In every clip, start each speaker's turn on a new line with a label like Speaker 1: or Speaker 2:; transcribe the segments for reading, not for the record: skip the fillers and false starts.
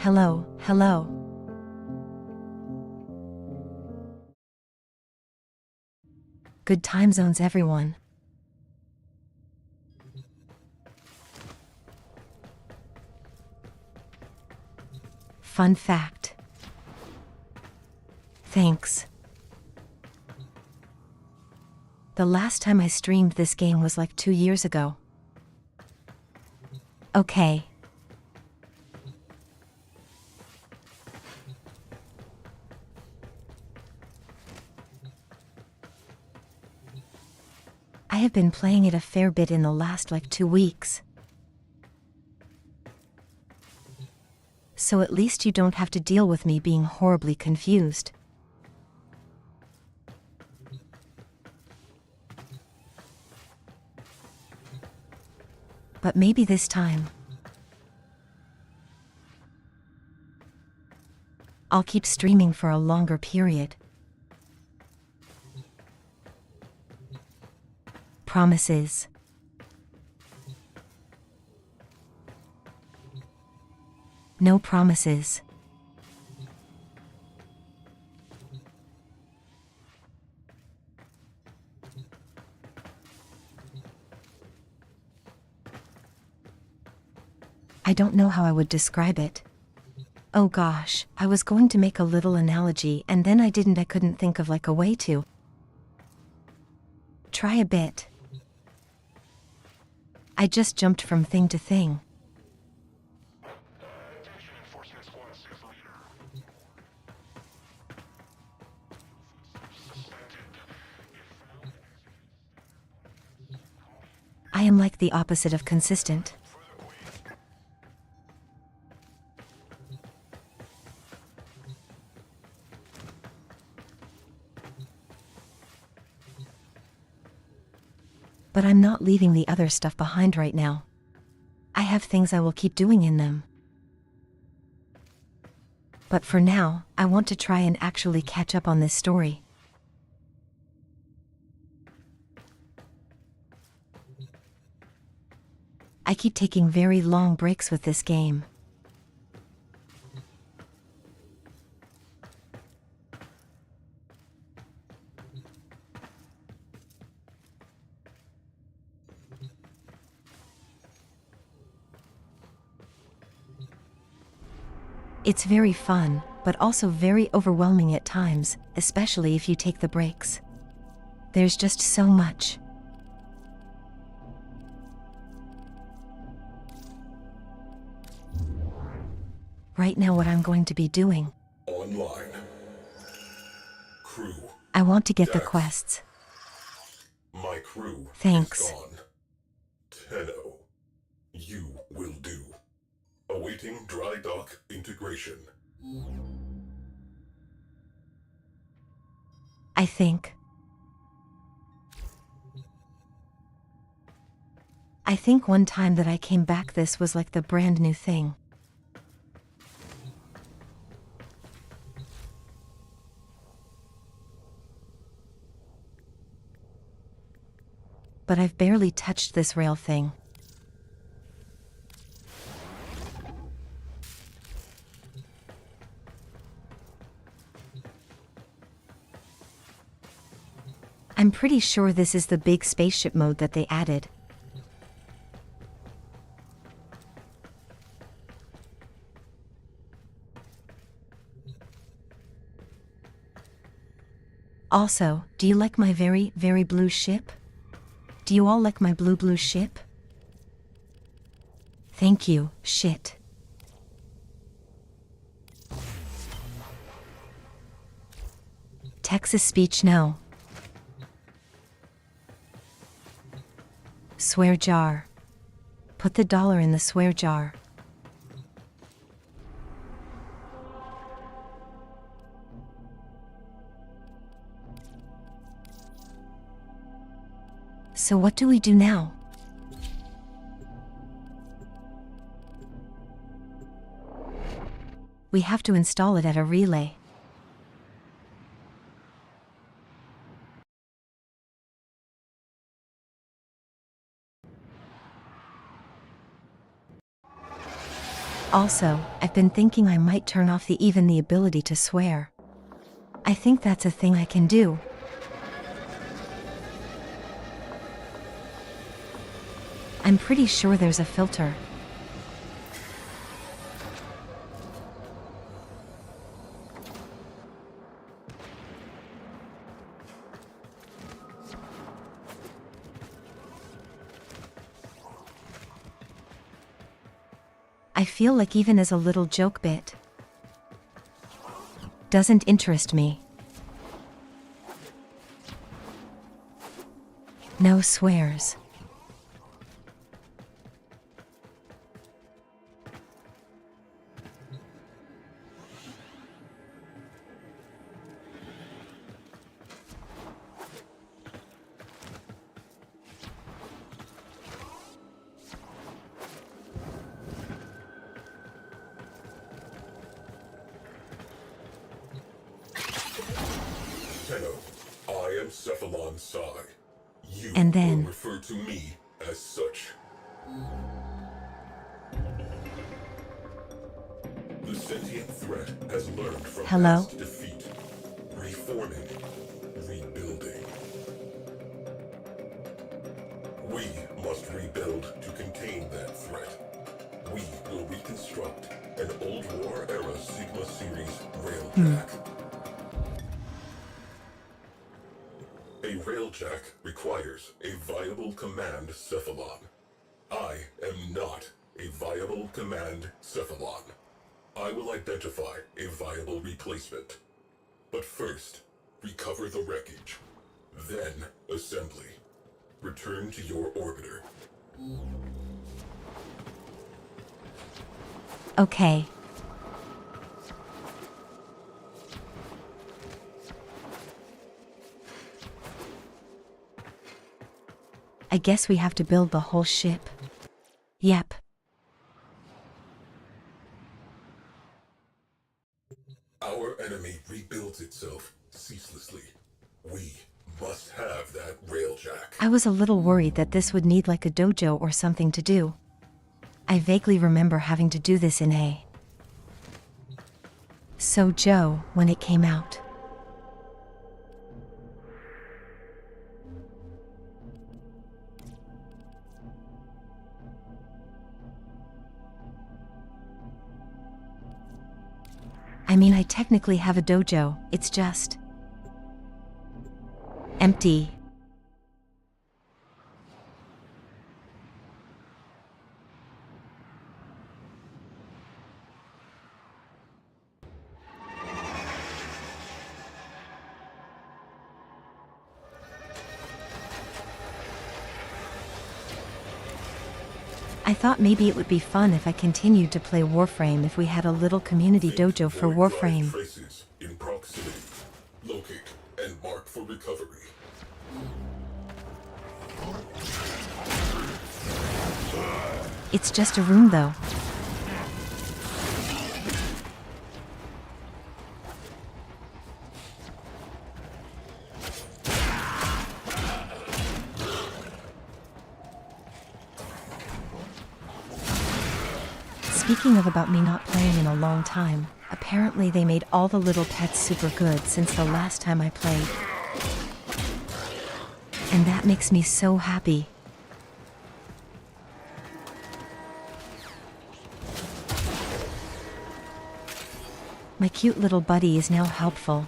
Speaker 1: Hello, hello. Good time zones, everyone. Fun fact. Thanks. The last time I streamed this game was like 2 years ago. Okay. I have been playing it a fair bit in the last like 2 weeks. So at least you don't have to deal with me being horribly confused. But maybe this time, I'll keep streaming for a longer period. Promises. No promises. I don't know how I would describe it. Oh gosh, I was going to make a little analogy and then I couldn't think of like a way to. Try a bit. I just jumped from thing to thing. I am like the opposite of consistent. But I'm not leaving the other stuff behind right now. I have things I will keep doing in them. But for now, I want to try and actually catch up on this story. I keep taking very long breaks with this game. It's very fun, but also very overwhelming at times, especially if you take the breaks. There's just so much. Right now what I'm going to be doing.
Speaker 2: Online. Crew.
Speaker 1: I want to get the
Speaker 2: Death.
Speaker 1: quests.
Speaker 2: My crew
Speaker 1: Thanks.
Speaker 2: is gone. Tenno. You will do. Awaiting dry dock integration.
Speaker 1: I think one time that I came back this was like the brand new thing. But I've barely touched this rail thing. I'm pretty sure this is the big spaceship mode that they added. Also, do you like my very, very blue ship? Do you all like my blue ship? Thank you, shit. Texas speech no. Swear jar. Put the dollar in the swear jar. So what do we do now? We have to install it at a relay. Also, I've been thinking I might turn off even the ability to swear. I think that's a thing I can do. I'm pretty sure there's a filter. I feel like even as a little joke bit doesn't interest me. No swears.
Speaker 2: Tenno, I am Cephalon Psi. You
Speaker 1: And then-
Speaker 2: will refer to me as such. The sentient threat has learned from
Speaker 1: Hello?
Speaker 2: past defeat. Reforming. Rebuilding. We must rebuild to contain that threat. We will reconstruct an old war-era Sigma Series railjack. A railjack requires a viable command cephalon. I am not a viable command cephalon. I will identify a viable replacement. But first, recover the wreckage. Then, assembly. Return to your orbiter.
Speaker 1: Okay. I guess we have to build the whole ship. Yep.
Speaker 2: Our enemy rebuilds itself ceaselessly. We must have that railjack.
Speaker 1: I was a little worried that this would need like a dojo or something to do. I vaguely remember having to do this in a Joe when it came out. I mean, I technically have a dojo, it's just empty. I thought maybe it would be fun if I continued to play Warframe if we had a little community dojo for
Speaker 2: Void drive
Speaker 1: Warframe.
Speaker 2: traces in proximity. Locate and mark for recovery.
Speaker 1: It's just a room though. Speaking of about me not playing in a long time, apparently they made all the little pets super good since the last time I played. And that makes me so happy. My cute little buddy is now helpful.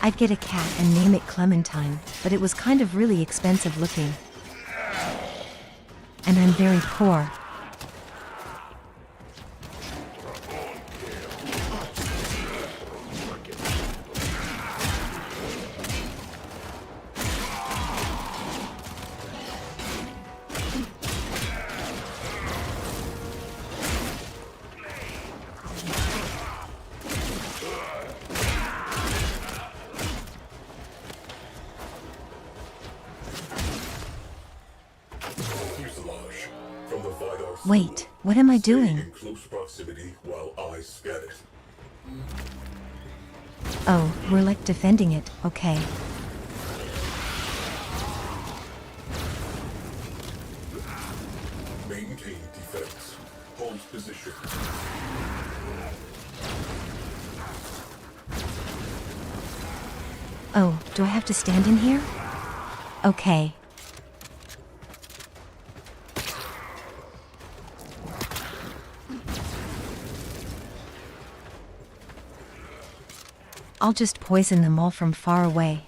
Speaker 1: I'd get a cat and name it Clementine, but it was kind of really expensive looking. And I'm very poor.
Speaker 2: Fuselage from the Vidar school.
Speaker 1: Wait, what am I
Speaker 2: Stay
Speaker 1: doing?
Speaker 2: in close proximity while I scan it.
Speaker 1: Oh, we're like defending it, okay.
Speaker 2: Maintain defense. Hold position.
Speaker 1: Oh, do I have to stand in here? Okay. I'll just poison them all from far away.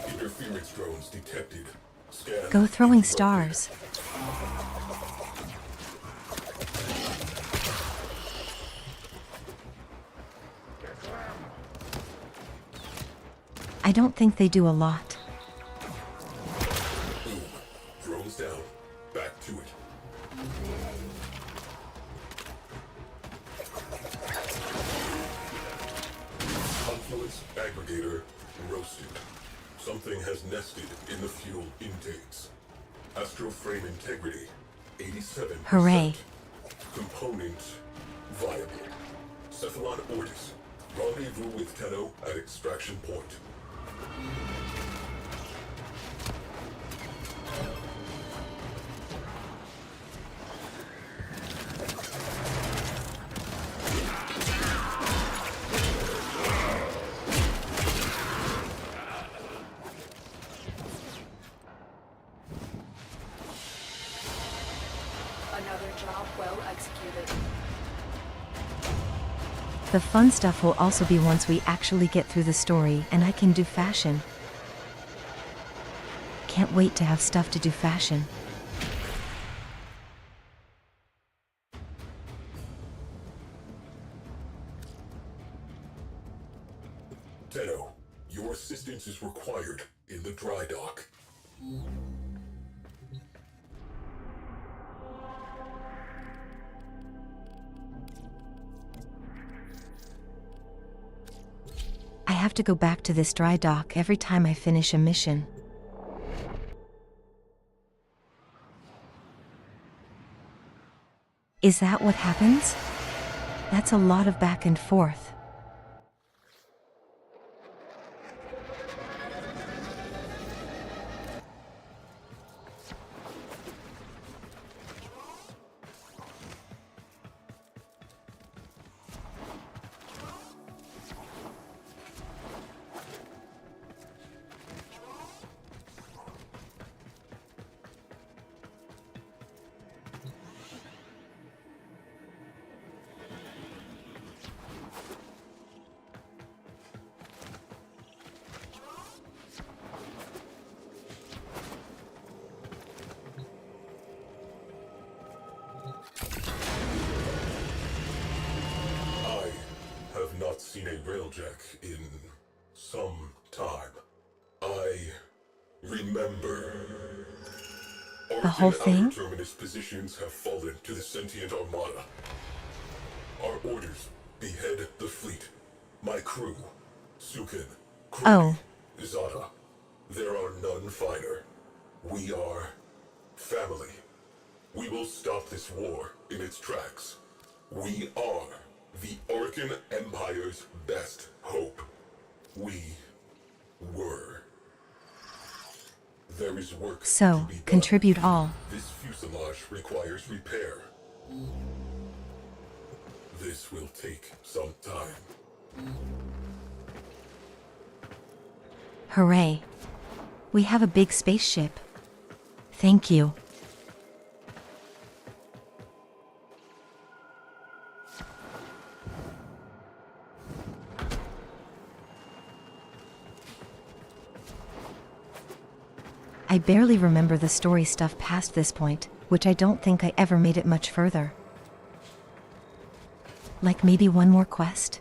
Speaker 2: Interference drones detected. Scan.
Speaker 1: Go throwing stars. I don't think they do a lot.
Speaker 2: Boom. Drones down. Back to it. Confluence aggregator roasted. Something has nested in the fuel intakes. Astroframe integrity 87%.
Speaker 1: Hooray.
Speaker 2: Component viable. Cephalon Ortis. Rendezvous with Tenno at extraction point.
Speaker 3: Another job well executed.
Speaker 1: The fun stuff will also be once we actually get through the story and I can do fashion. Can't wait to have stuff to do fashion.
Speaker 2: Tenno, your assistance is required in the dry dock.
Speaker 1: I have to go back to this dry dock every time I finish a mission. Is that what happens? That's a lot of back and forth.
Speaker 2: I have not seen a railjack in some time. I remember.
Speaker 1: The whole thing?
Speaker 2: Outer terminus positions have fallen to the sentient armada. Our orders: behead the fleet. My crew: Sukin, Kree,
Speaker 1: Oh.
Speaker 2: Zada. There are none finer. We are family. We will stop this war in its tracks. We are the Orcan Empire's best hope. We were. There is work
Speaker 1: So,
Speaker 2: to be done.
Speaker 1: contribute all.
Speaker 2: This fuselage requires repair. This will take some time.
Speaker 1: Hooray. We have a big spaceship. Thank you. I barely remember the story stuff past this point, which I don't think I ever made it much further. Like maybe one more quest?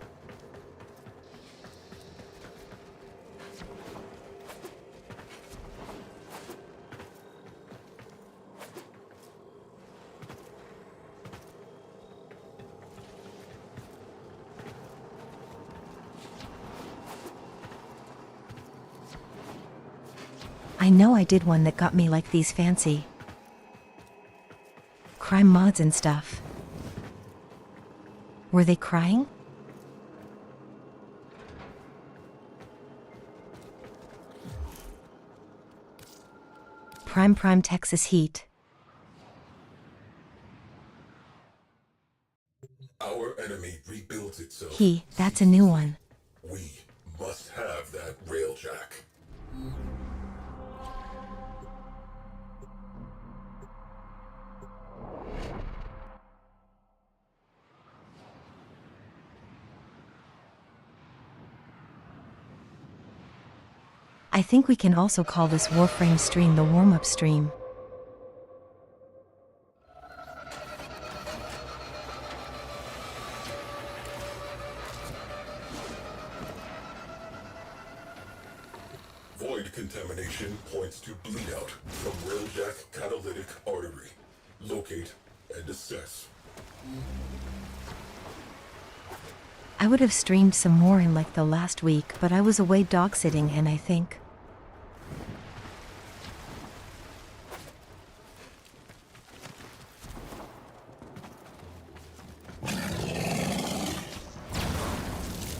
Speaker 1: I know I did one that got me like these fancy crime mods and stuff. Were they crying? Prime Texas heat.
Speaker 2: Our enemy rebuilds itself.
Speaker 1: Hiiii, that's a new one.
Speaker 2: We must have that railjack.
Speaker 1: I think we can also call this Warframe stream the warm-up stream.
Speaker 2: Void contamination points to bleed out from railjack catalytic artery. Locate and assess.
Speaker 1: I would have streamed some more in like the last week, but I was away dog sitting and I think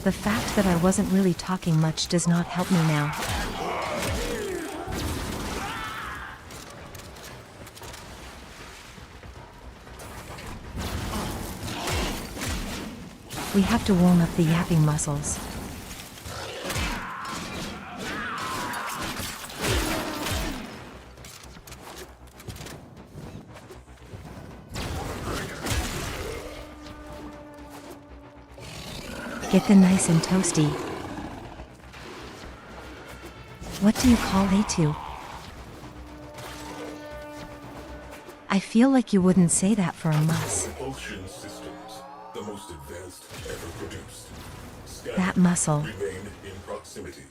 Speaker 1: the fact that I wasn't really talking much does not help me now. We have to warm up the yapping muscles. Get the nice and toasty. What do you call A2? I feel like you wouldn't say that for a mus.
Speaker 2: Propulsion systems, the most advanced ever produced. Scan.
Speaker 1: That muscle.
Speaker 2: Remain in proximity.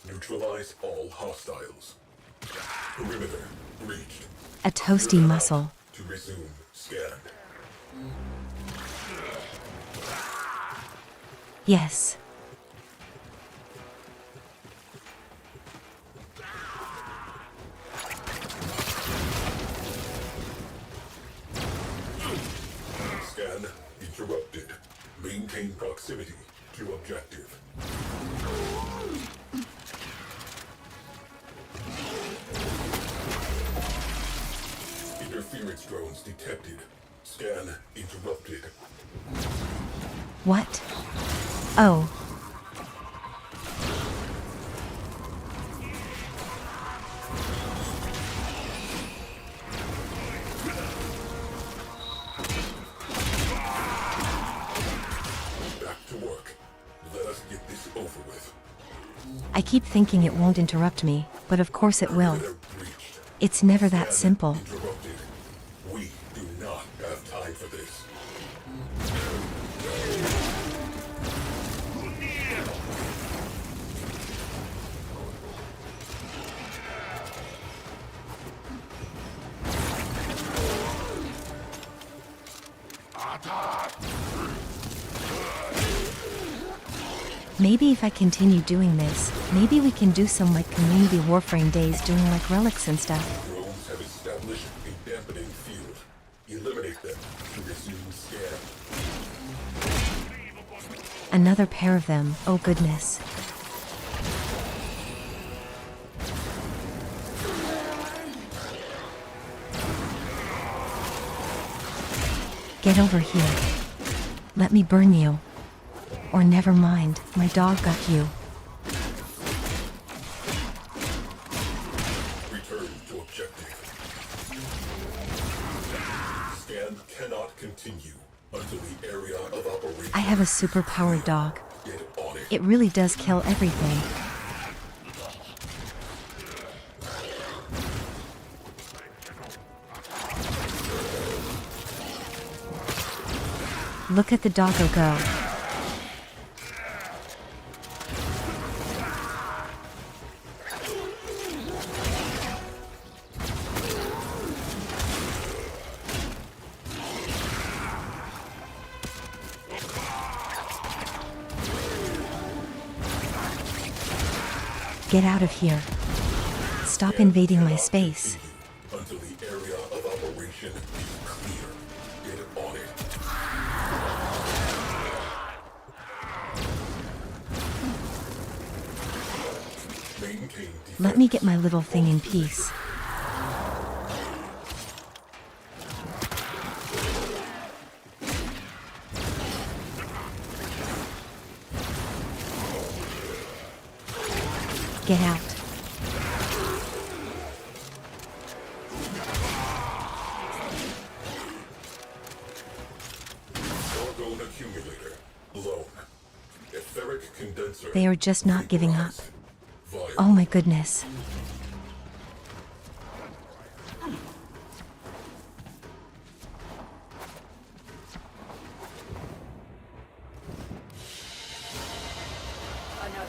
Speaker 2: Neutralize all hostiles. Perimeter reached.
Speaker 1: A toasty muscle.
Speaker 2: To resume scan.
Speaker 1: Yes.
Speaker 2: Scan interrupted. Maintain proximity to objective. Interference drones detected. Scan interrupted.
Speaker 1: What? Oh.
Speaker 2: Back to work. Let us get this over with.
Speaker 1: I keep thinking it won't interrupt me, but of course it will.
Speaker 2: Perimeter breached.
Speaker 1: It's never that
Speaker 2: Scan
Speaker 1: simple.
Speaker 2: interrupted. We do not have time for this.
Speaker 1: Maybe if I continue doing this, maybe we can do some like community Warframe days doing like relics and stuff.
Speaker 2: Drones have established a dampening field. Eliminate them to resume scan.
Speaker 1: Another pair of them, oh goodness. Get over here. Let me burn you. Or never mind, my dog got you.
Speaker 2: Return to objective. Scan cannot continue until the area of operation.
Speaker 1: I have a super-powered dog.
Speaker 2: Get on it.
Speaker 1: It really does kill everything. Look at the doggo go. Get out of here. stop invading my space.
Speaker 2: Until the area of operation is clear. Get on it. Maintain defense.
Speaker 1: Let me get my little thing in peace. Get out.
Speaker 2: Orgone accumulator. Blown. Etheric condenser.
Speaker 1: They are just not giving up.
Speaker 2: Vial.
Speaker 1: Oh my goodness.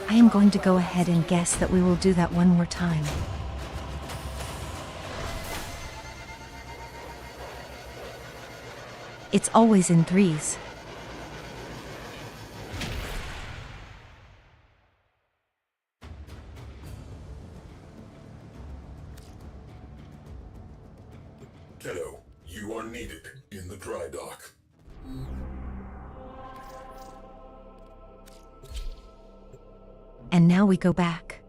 Speaker 1: I am going to go ahead and guess that we will do that one more time. It's always in threes.
Speaker 2: Kiddo, you are needed in the dry dock.
Speaker 1: And now we go back.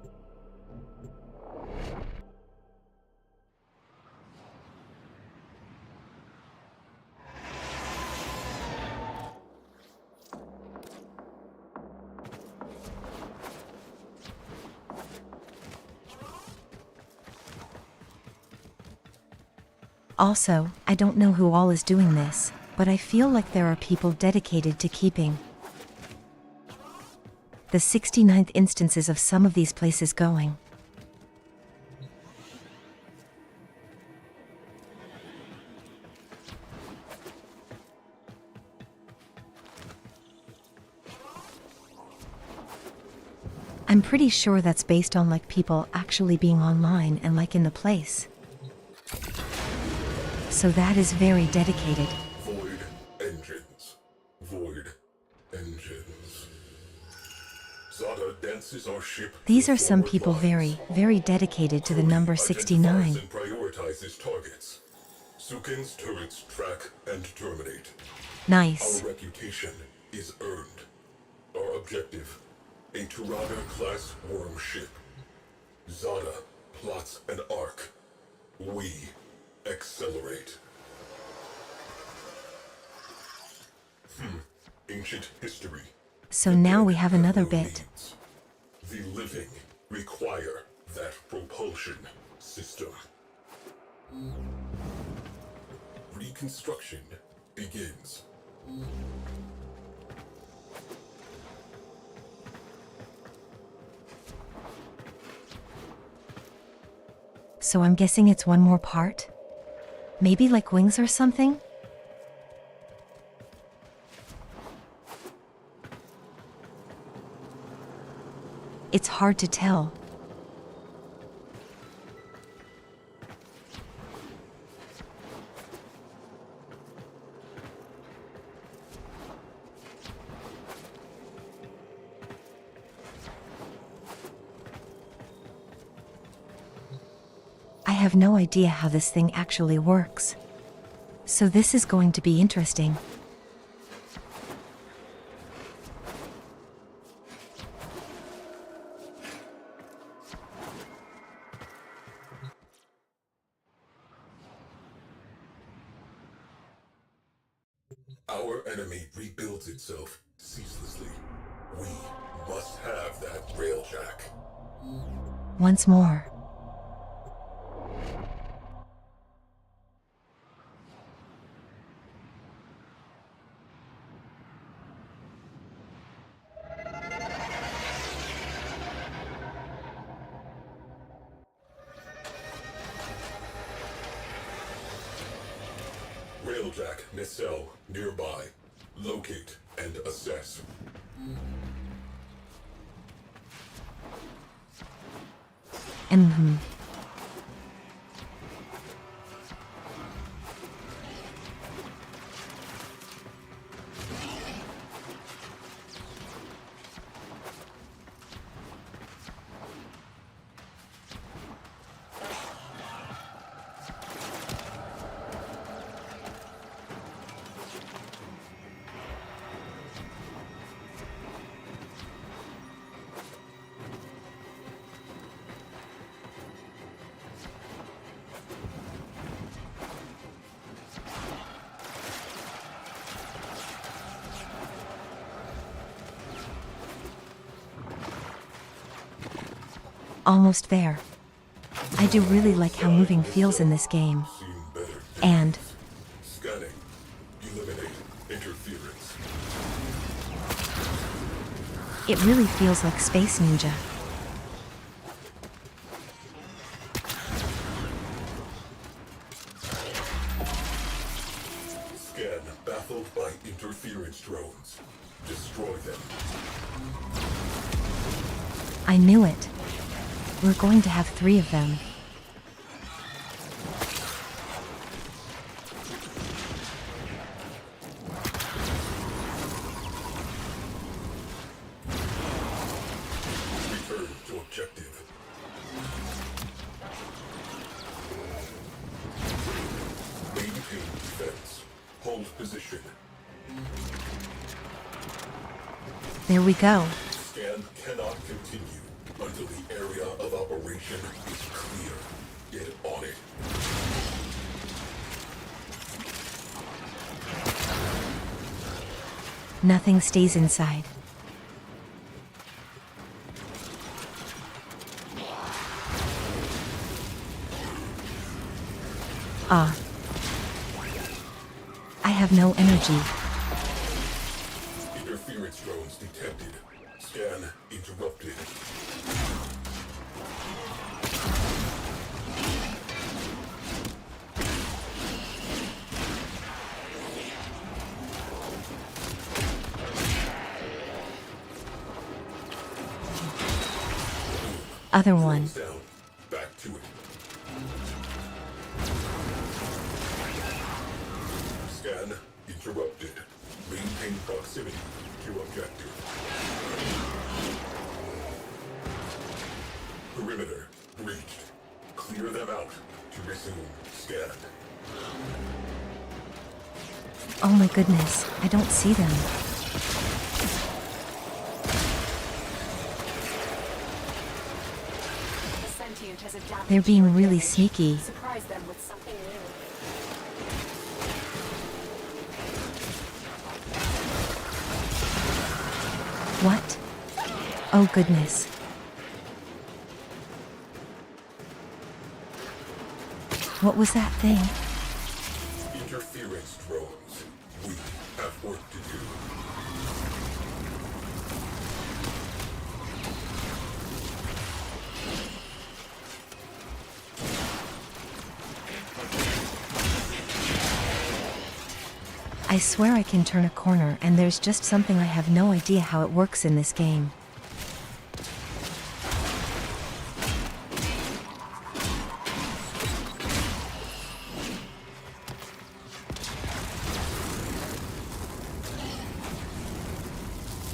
Speaker 1: Also, I don't know who all is doing this, but I feel like there are people dedicated to keeping the 69th instances of some of these places going. I'm pretty sure that's based on like people actually being online and like in the place. So that is very dedicated.
Speaker 2: Void engines. Void engines. Zada dances our ship.
Speaker 1: These are some
Speaker 2: forward
Speaker 1: people
Speaker 2: lines.
Speaker 1: very dedicated to the number 69.
Speaker 2: Identifies and prioritizes targets. Sukin's turrets track and terminate.
Speaker 1: Nice.
Speaker 2: Our reputation is earned. Our objective, a Tirana-class worm ship. Zada plots an arc. We accelerate. Ancient history.
Speaker 1: So now we have another bit.
Speaker 2: The living require that propulsion system. Reconstruction begins.
Speaker 1: So I'm guessing it's one more part? Maybe like wings or something? It's hard to tell. I have no idea how this thing actually works. So this is going to be interesting.
Speaker 2: Our enemy rebuilds itself ceaselessly. We must have that railjack.
Speaker 1: Once more.
Speaker 2: Railjack nacelle nearby. Locate and assess.
Speaker 1: Mm-hmm. Almost there. I do really like how moving feels in this game.
Speaker 2: Seen better days.
Speaker 1: And
Speaker 2: Scanning. Eliminate interference.
Speaker 1: it really feels like Space Ninja.
Speaker 2: Scan baffled by interference drones. Destroy them.
Speaker 1: I knew it. We're going to have 3 of them.
Speaker 2: Return to objective. Maintain defense. Hold position.
Speaker 1: There we go.
Speaker 2: Scan cannot continue until the area of operation is clear. Get on it.
Speaker 1: Nothing stays inside. Ah. I have no energy.
Speaker 2: Interference drones detected. Scan interrupted.
Speaker 1: Other one.
Speaker 2: Drones down. Back to it. Scan interrupted. Maintain proximity to objective. Perimeter breached. Clear them out to resume scan.
Speaker 1: Oh my goodness, I don't see them.
Speaker 3: The sentient has adapted
Speaker 1: They're
Speaker 3: to
Speaker 1: being
Speaker 3: your
Speaker 1: really
Speaker 3: image.
Speaker 1: sneaky.
Speaker 3: Surprise them with something new.
Speaker 1: What? Oh goodness. What was that thing?
Speaker 2: Interference drones. We have work to do.
Speaker 1: I swear I can turn a corner and there's just something I have no idea how it works in this game.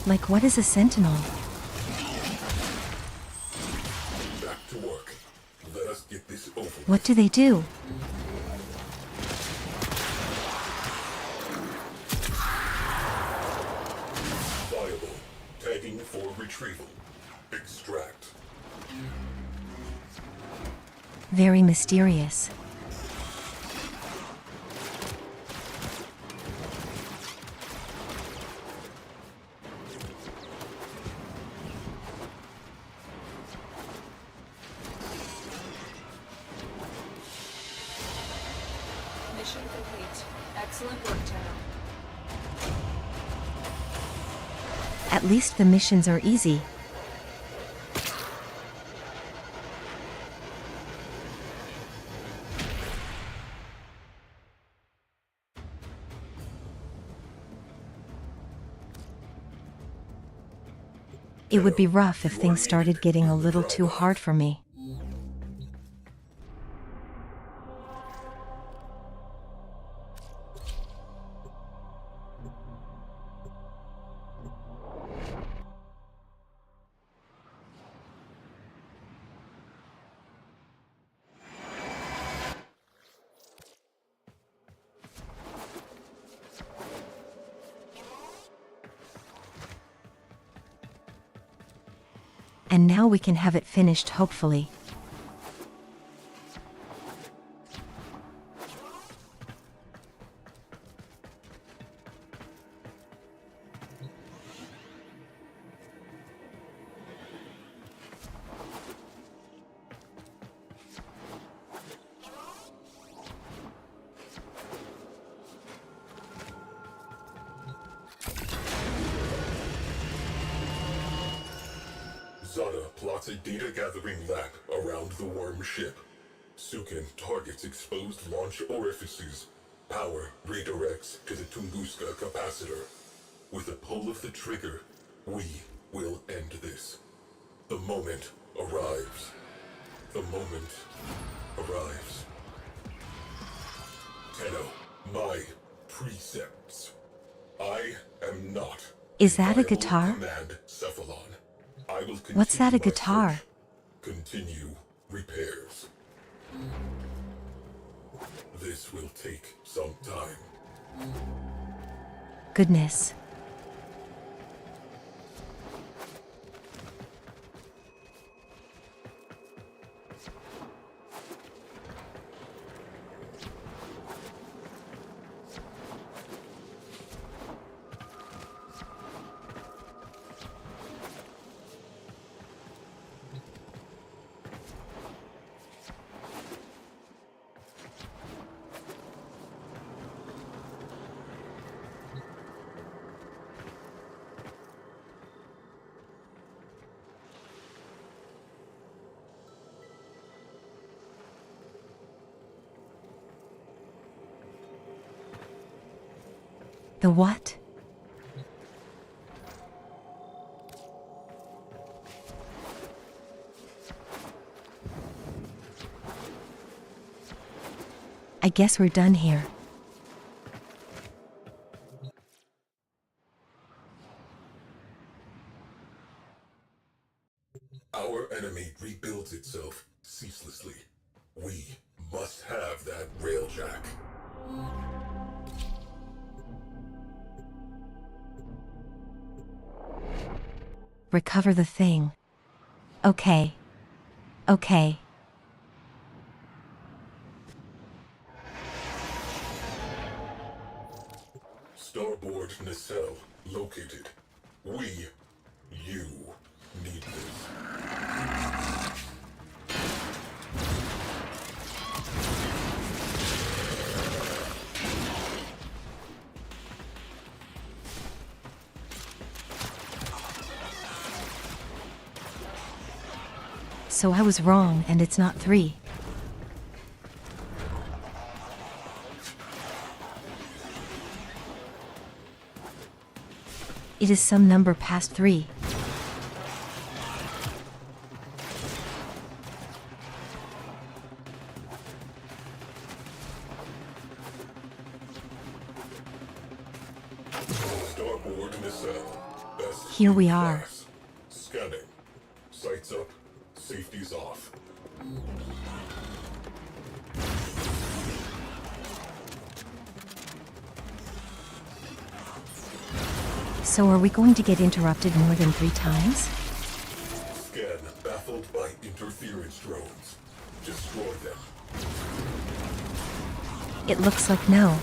Speaker 1: Like, what is a sentinel?
Speaker 2: Back to work. Let us get this over.
Speaker 1: What do they do?
Speaker 2: Viable. Tagging for retrieval. Extract.
Speaker 1: Very mysterious.
Speaker 3: Mission complete. Excellent work, Tenno.
Speaker 1: At least the missions are easy. It would be rough if things started getting a little too hard for me. And now we can have it finished, hopefully.
Speaker 2: Zada plots a data-gathering lab around the worm ship. Sukin targets exposed launch orifices. Power redirects to the Tunguska capacitor. With a pull of the trigger, we will end this. The moment arrives. The moment arrives. Tenno, my precepts. I am not.
Speaker 1: Is that a
Speaker 2: viable
Speaker 1: guitar?
Speaker 2: Command Cephalon. I will
Speaker 1: What's that, a
Speaker 2: continue my
Speaker 1: guitar?
Speaker 2: search. Continue repairs. This will take some time.
Speaker 1: Goodness. The what? I guess we're done here.
Speaker 2: Our enemy rebuilds itself ceaselessly. We must have that railjack.
Speaker 1: Recover the thing. Okay. Okay.
Speaker 2: Starboard nacelle located. You need this.
Speaker 1: So I was wrong and it's not 3. It is some number past 3.
Speaker 2: Starboard nacelle. Best
Speaker 1: Here we
Speaker 2: in
Speaker 1: are.
Speaker 2: class. Scanning. Sights up. Safety's off.
Speaker 1: So are we going to get interrupted more than 3 times?
Speaker 2: Scan baffled by interference drones. Destroy them.
Speaker 1: It looks like no.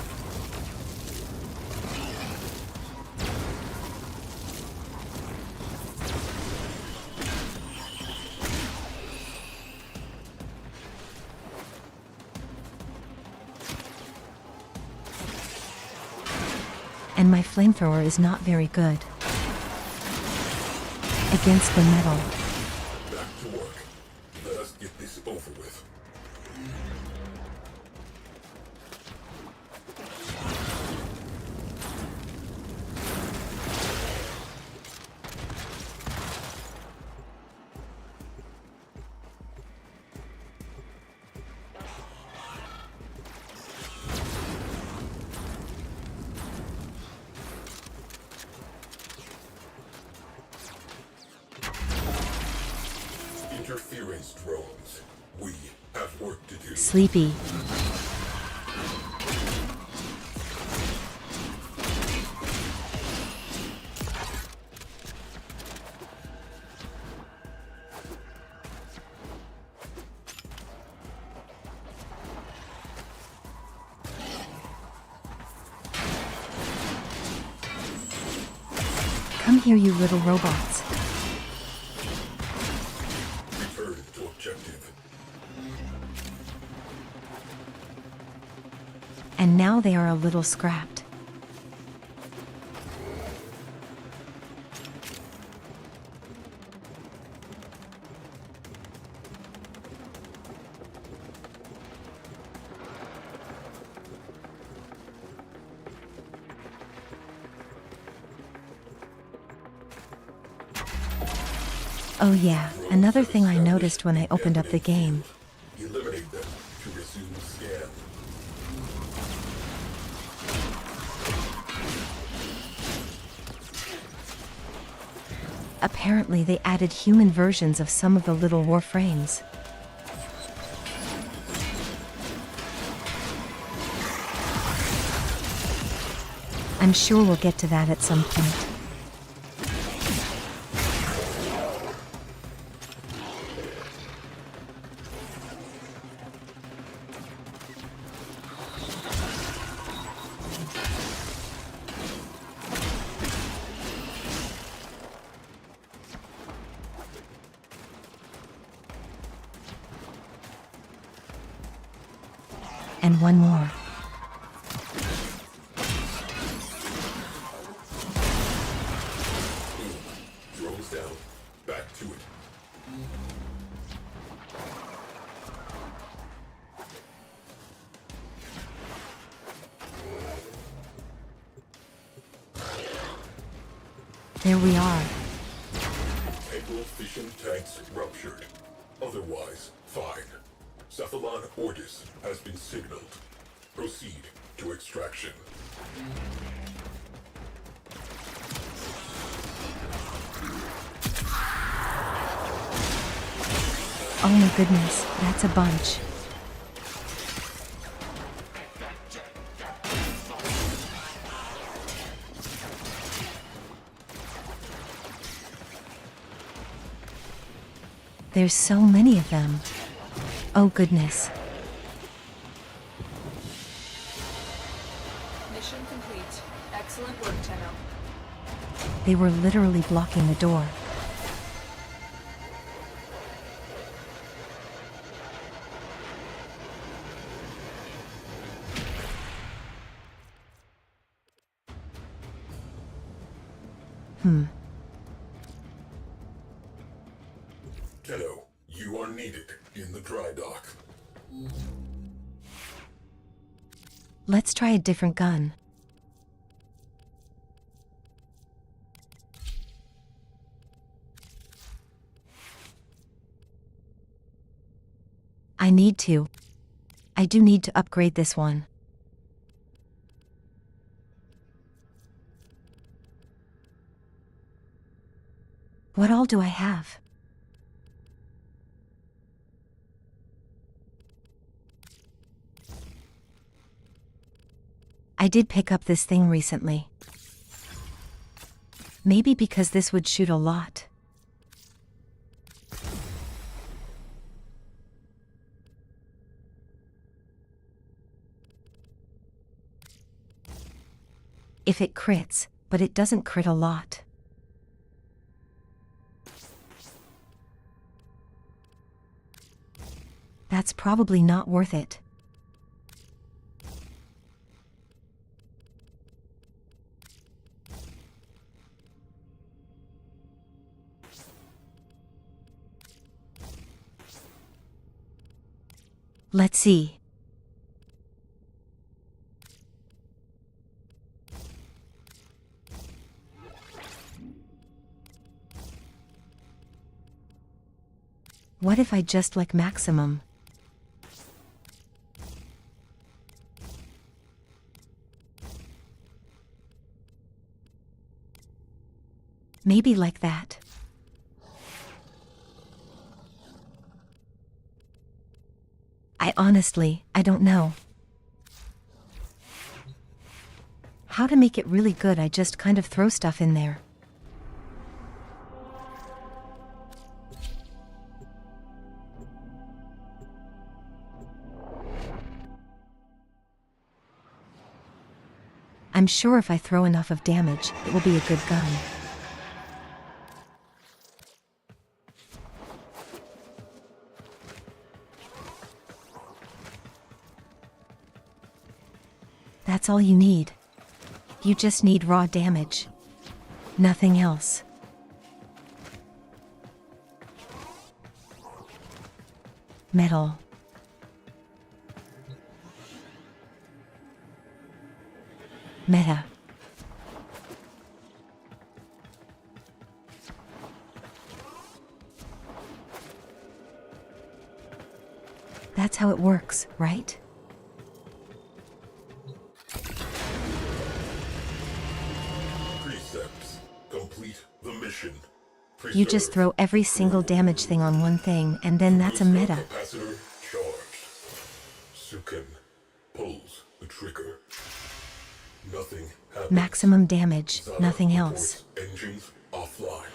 Speaker 1: And my flamethrower is not very good against the metal.
Speaker 2: Back to work. Let us get this over with. Interference drones. We have work to do.
Speaker 1: Sleepy. Come here, you little robots.
Speaker 2: Return to objective.
Speaker 1: And now they are a little scrapped. Oh yeah, another thing I noticed when I opened up the game.
Speaker 2: Eliminate them to resume scan.
Speaker 1: Apparently they added human versions of some of the little Warframes. I'm sure we'll get to that at some point. And one more.
Speaker 2: Drones down. Back to it.
Speaker 1: There we are.
Speaker 2: Integral fission tanks ruptured. Otherwise, fine. Cephalon Ortis has been signaled. Proceed to extraction.
Speaker 1: Oh my goodness, that's a bunch. There's so many of them. Oh goodness.
Speaker 3: Mission complete. Excellent work, Tenno.
Speaker 1: They were literally blocking the door.
Speaker 2: Tenno, you are needed in the dry dock.
Speaker 1: Let's try a different gun. I do need to upgrade this one. What all do I have? I did pick up this thing recently. Maybe because this would shoot a lot. If it crits, but it doesn't crit a lot. That's probably not worth it. Let's see. What if I just like maximum? Maybe like that. I don't know. How to make it really good, I just kind of throw stuff in there. I'm sure if I throw enough of damage, it will be a good gun. That's all you need. You just need raw damage. Nothing else. Metal. Meta. that's how it works, right?
Speaker 2: Precepts. Complete the mission.
Speaker 1: You just throw every single damage thing on one thing, and then that's a
Speaker 2: Booster
Speaker 1: meta.
Speaker 2: capacitor charged. Suken pulls the trigger. Nothing happens.
Speaker 1: Maximum damage,
Speaker 2: Zara
Speaker 1: nothing else.
Speaker 2: reports engines offline.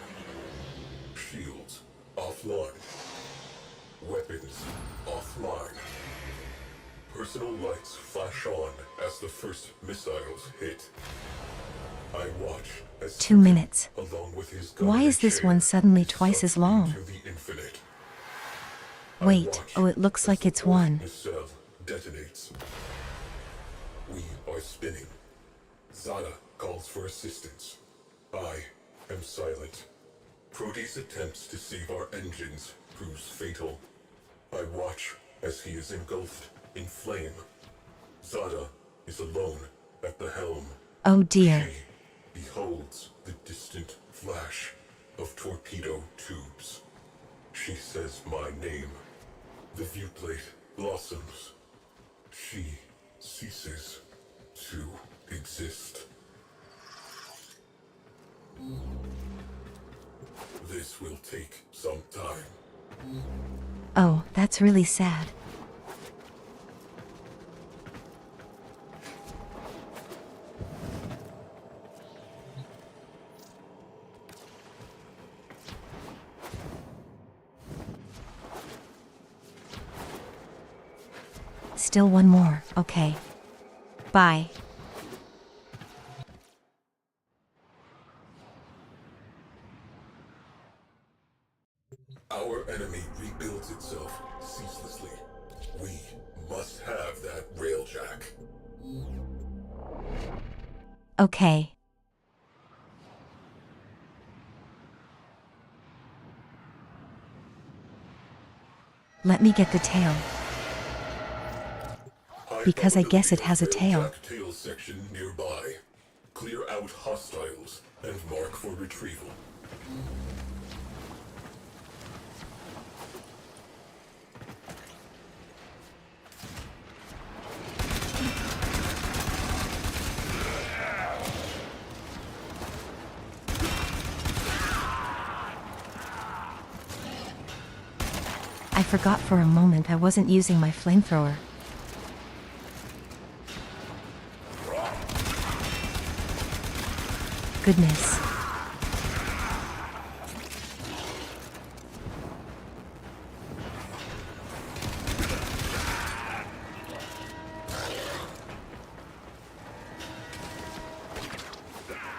Speaker 2: Shields offline. Weapons offline. Personal lights flash on as the first missiles hit. I watch as
Speaker 1: 2 minutes.
Speaker 2: along with his
Speaker 1: Why is this one suddenly twice as long?
Speaker 2: Into the infinite. I
Speaker 1: Wait,
Speaker 2: watch
Speaker 1: oh, it looks
Speaker 2: as
Speaker 1: like
Speaker 2: the
Speaker 1: it's
Speaker 2: fourth
Speaker 1: one.
Speaker 2: missile detonates. We are spinning. Zada calls for assistance. I am silent. Proteus attempts to save our engines proves fatal. I watch as he is engulfed in flame. Zada is alone at the helm.
Speaker 1: Oh dear.
Speaker 2: She beholds the distant flash of torpedo tubes. She says my name. The viewplate blossoms. She ceases to exist. This will take some time.
Speaker 1: Oh, that's really sad. Still one more, okay. Bye.
Speaker 2: Our enemy rebuilds itself ceaselessly. We must have that railjack.
Speaker 1: Okay. Let me get the tail. Because I guess it has a tail.
Speaker 2: Railjack tail section nearby. Clear out hostiles and mark for retrieval.
Speaker 1: I forgot for a moment I wasn't using my flamethrower. Goodness.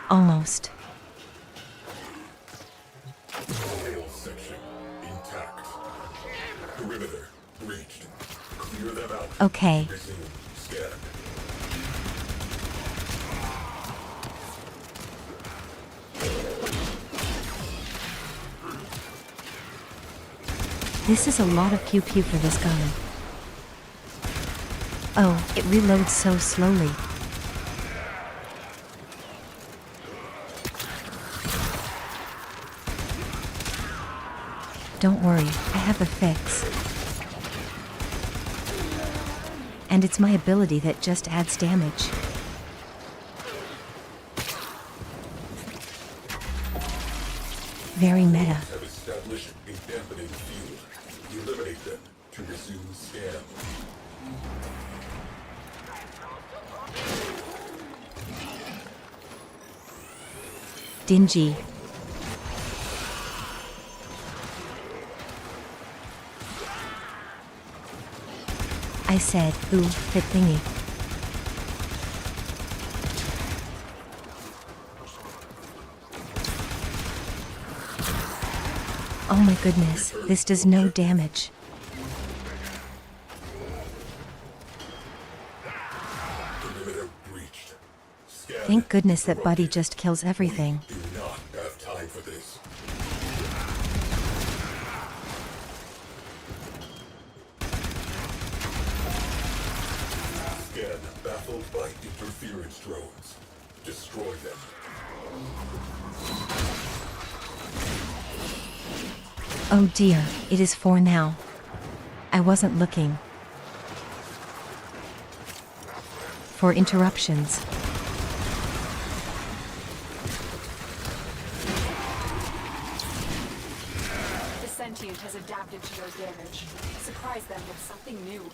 Speaker 1: Almost.
Speaker 2: Tail section intact. Perimeter breached. Clear them out.
Speaker 1: Okay.
Speaker 2: Resume scan.
Speaker 1: This is a lot of pew-pew for this gun. Oh, it reloads so slowly. Don't worry, I have a fix. And it's my ability that just adds damage. Very meta.
Speaker 2: Have established a dampening field. Eliminate them to resume scan.
Speaker 1: Dingy. I said, ooh, hit thingy. Oh my goodness, this does no damage.
Speaker 2: Perimeter breached. Scan.
Speaker 1: Thank goodness that Buddy just kills everything.
Speaker 2: Do not have time for this. Scan baffled by interference drones. Destroy them.
Speaker 1: Oh dear, it is 4 now. I wasn't looking. for interruptions.
Speaker 3: The sentient has adapted to your damage. Surprise them with something new.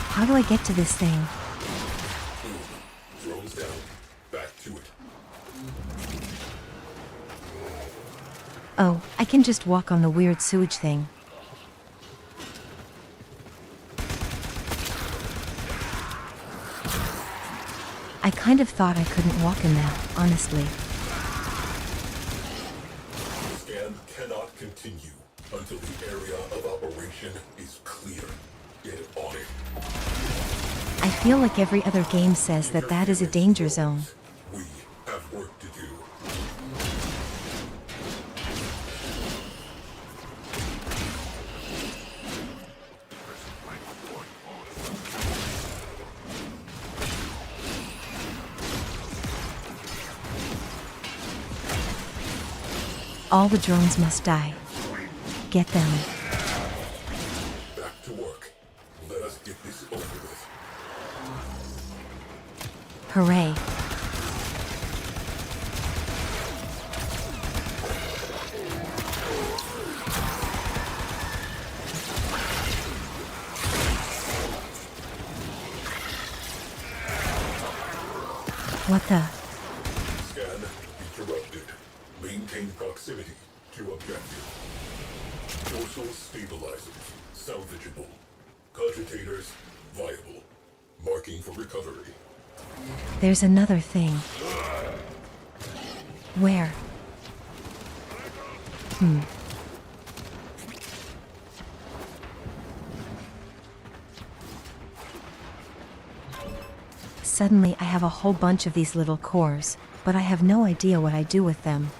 Speaker 1: How do I get to this thing?
Speaker 2: Drones down. Back to it.
Speaker 1: Oh, I can just walk on the weird sewage thing. I kind of thought I couldn't walk in that, honestly.
Speaker 2: Scan cannot continue until the area of operation is clear. Get on it.
Speaker 1: I feel like every other game says that that is a danger zone.
Speaker 2: We have work to do.
Speaker 1: All the drones must die. Get them.
Speaker 2: Back to work. Let us get this over with.
Speaker 1: Hooray. What the?
Speaker 2: Scan interrupted. Maintain proximity to objective. Dorsal stabilizers salvageable. Cogitators viable. Marking for recovery.
Speaker 1: There's another thing. Where? Suddenly I have a whole bunch of these little cores, but I have no idea what I do with them.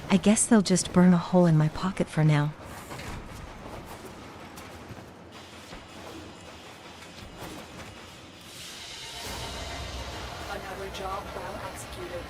Speaker 1: I guess they'll just burn a hole in my pocket for now.
Speaker 3: Another job well executed.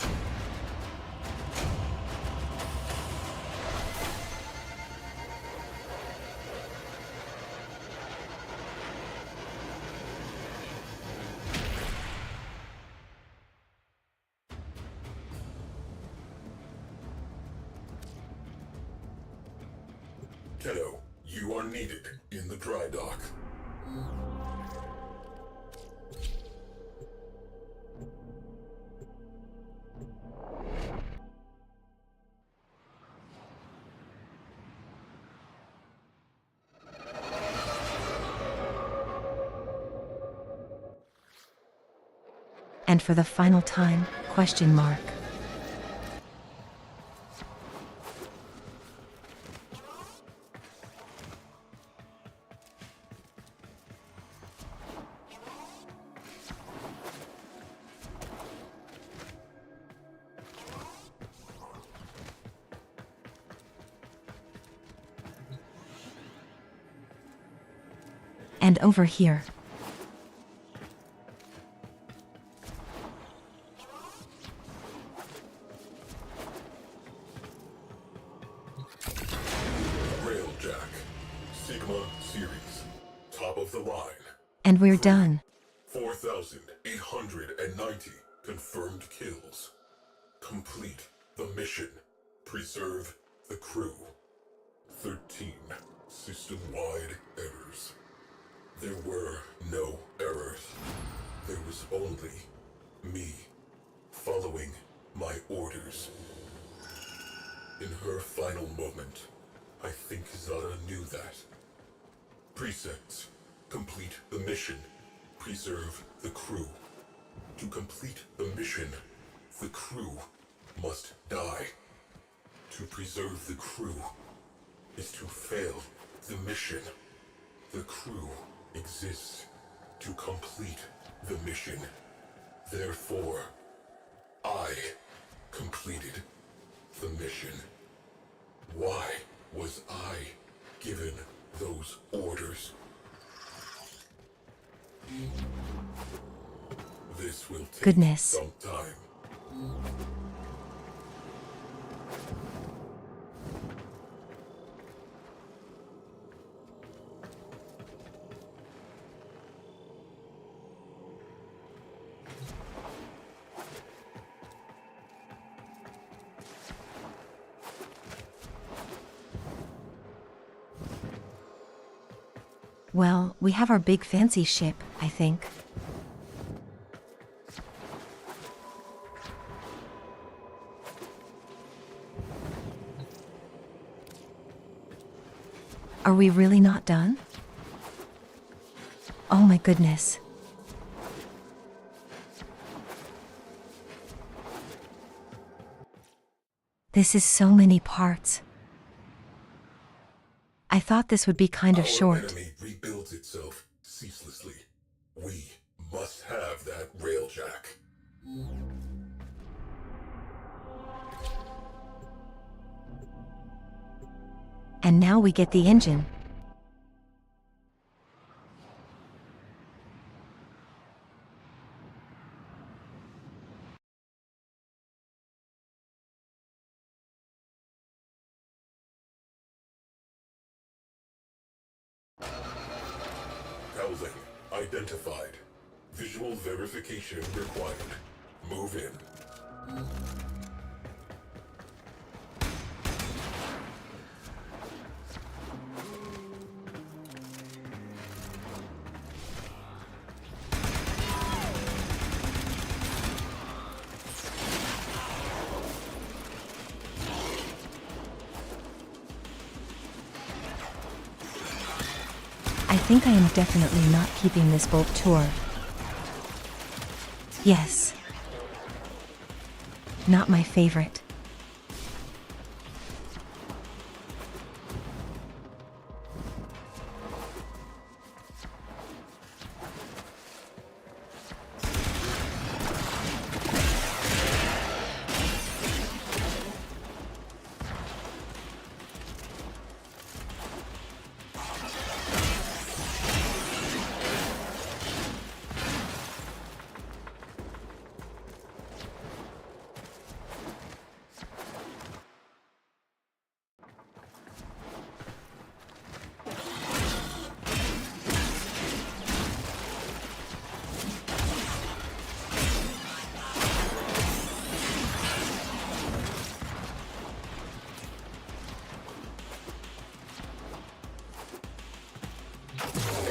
Speaker 2: Kiddo, you are needed in the dry dock.
Speaker 1: And for the final time, question mark. And over here.
Speaker 2: Railjack. Sigma series. Top of the line.
Speaker 1: And we're done.
Speaker 2: 4,890 confirmed kills. Complete the mission. Preserve the crew. 13 system-wide errors. There were no errors. There was only me following my orders. In her final moment, I think Zara knew that. Precepts. Complete the mission. Preserve the crew. To complete the mission, the crew must die. To preserve the crew is to fail the mission. The crew exists to complete the mission. Therefore, I completed the mission. Why was I given those orders? This will take
Speaker 1: Goodness.
Speaker 2: some time.
Speaker 1: Well, we have our big fancy ship, I think. Are we really not done? Oh my goodness. This is so many parts. I thought this would be kind of
Speaker 2: Our
Speaker 1: short.
Speaker 2: enemy rebuilds itself ceaselessly. We must have that railjack.
Speaker 1: And now we get the engine.
Speaker 2: Housing identified. Visual verification required. Move in.
Speaker 1: I think I am definitely not keeping this bolt tour. Yes. Not my favorite.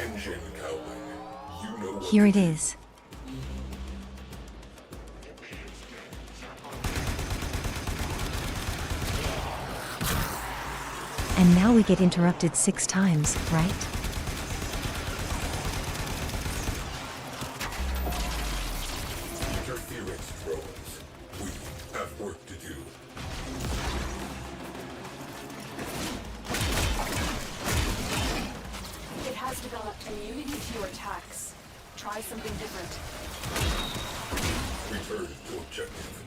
Speaker 2: Engine cowling. You know what
Speaker 1: Here
Speaker 2: to
Speaker 1: it
Speaker 2: do.
Speaker 1: is. And now we get interrupted 6 times, right?
Speaker 2: Interference drones. We have work to do.
Speaker 3: It has developed immunity to your attacks. Try something different.
Speaker 2: Return to objective.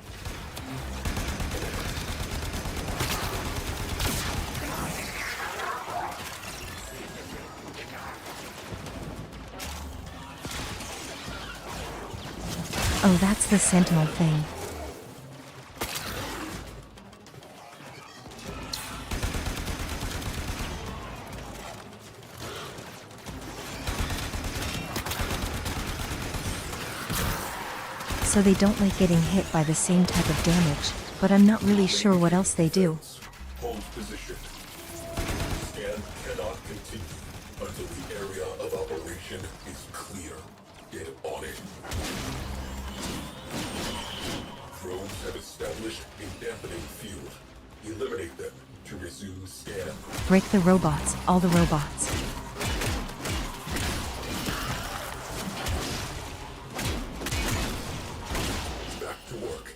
Speaker 1: Oh, that's the Sentinel thing. So they don't like getting hit by the same type of damage, but I'm not really sure what else they do.
Speaker 2: Hold position. Scan cannot continue until the area of operation is clear. Get on it. Drones have established a dampening field. Eliminate them to resume scan.
Speaker 1: Break the robots, all the robots.
Speaker 2: Back to work.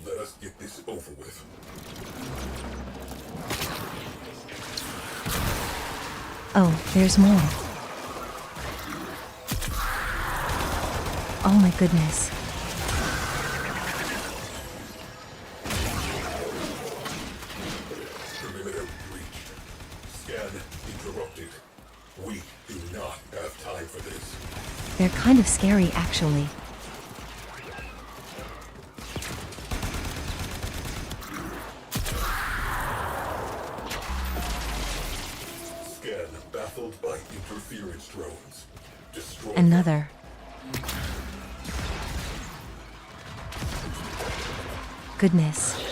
Speaker 2: Let us get this over with.
Speaker 1: Oh, there's more. Oh my goodness.
Speaker 2: Perimeter breached. Scan interrupted. We do not have time for this.
Speaker 1: They're kind of scary, actually.
Speaker 2: Scan baffled by interference drones. Destroy
Speaker 1: Another. Goodness.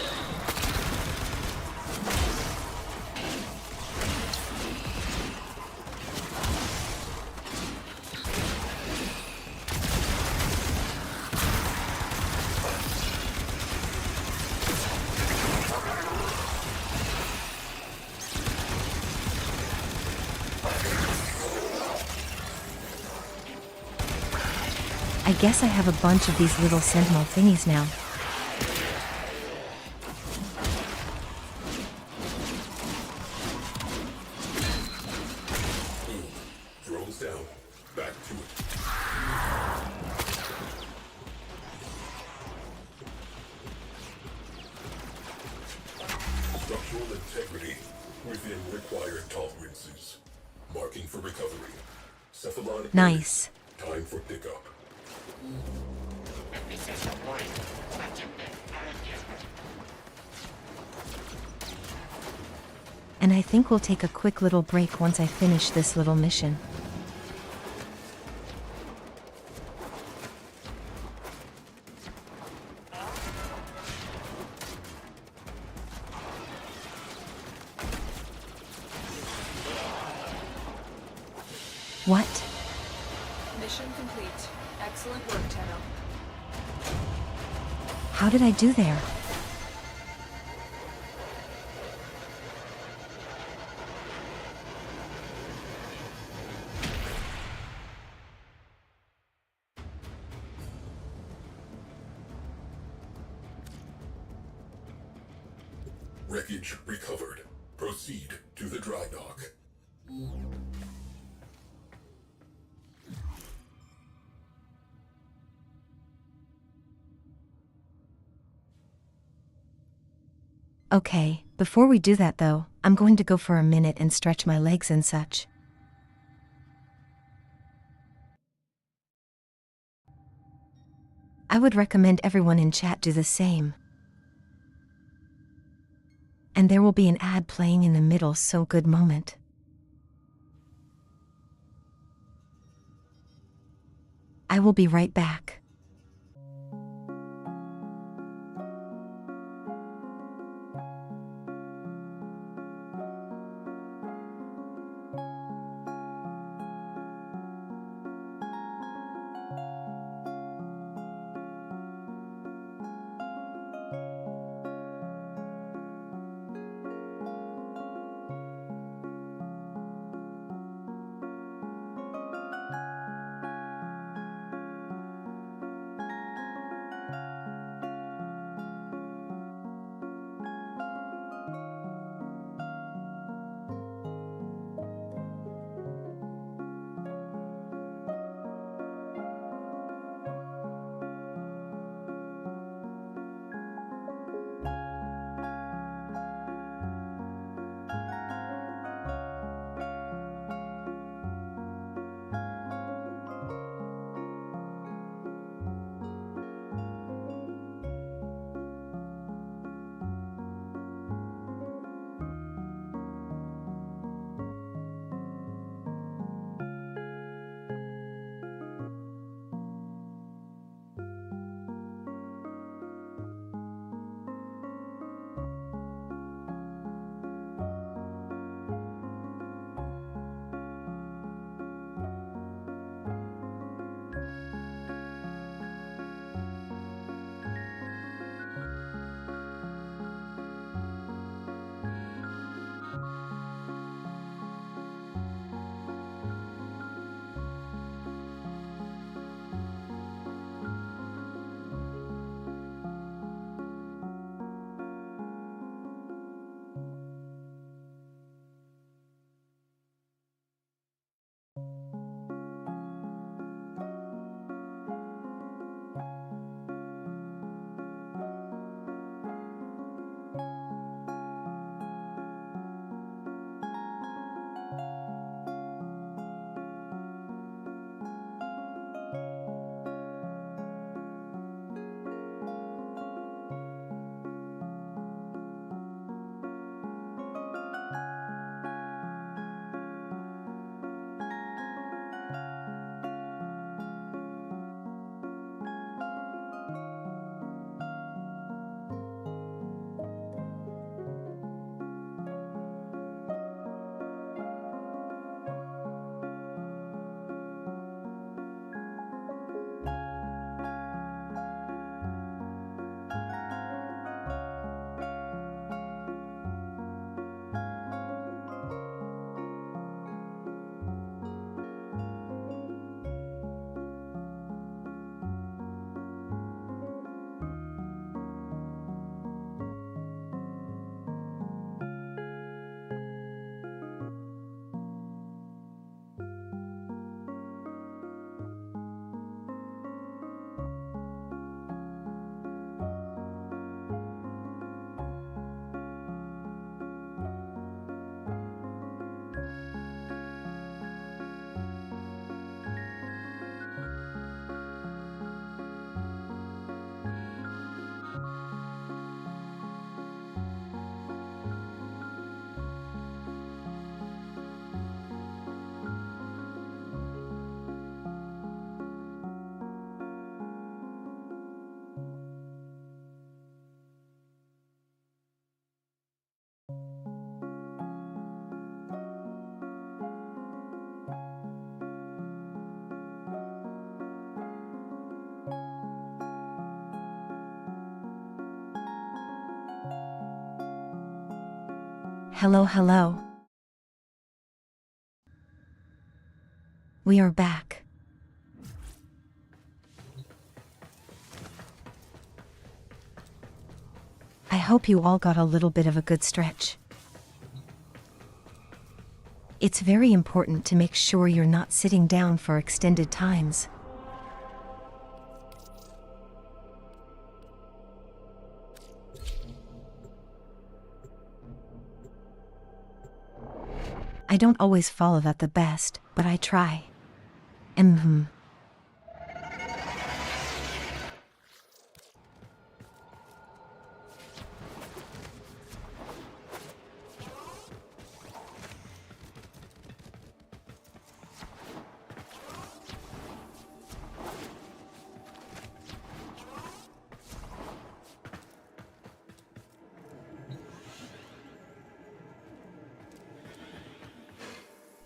Speaker 1: I guess I have a bunch of these little sentinel thingies now.
Speaker 2: drones down. Back to it. Structural integrity within required tolerances. Marking for recovery. Cephalon.
Speaker 1: Nice.
Speaker 2: Time for pickup.
Speaker 1: And I think we'll take a quick little break once I finish this little mission. What?
Speaker 3: Mission complete. Excellent work, Tenno.
Speaker 1: How did I do there?
Speaker 2: Wreckage recovered. Proceed to the dry dock.
Speaker 1: Okay, before we do that though, I'm going to go for a minute and stretch my legs and such. I would recommend everyone in chat do the same. And there will be an ad playing in the middle, so good moment. I will be right back. Hello, hello. We are back. I hope you all got a little bit of a good stretch. It's very important to make sure you're not sitting down for extended times. I don't always follow that the best, but I try.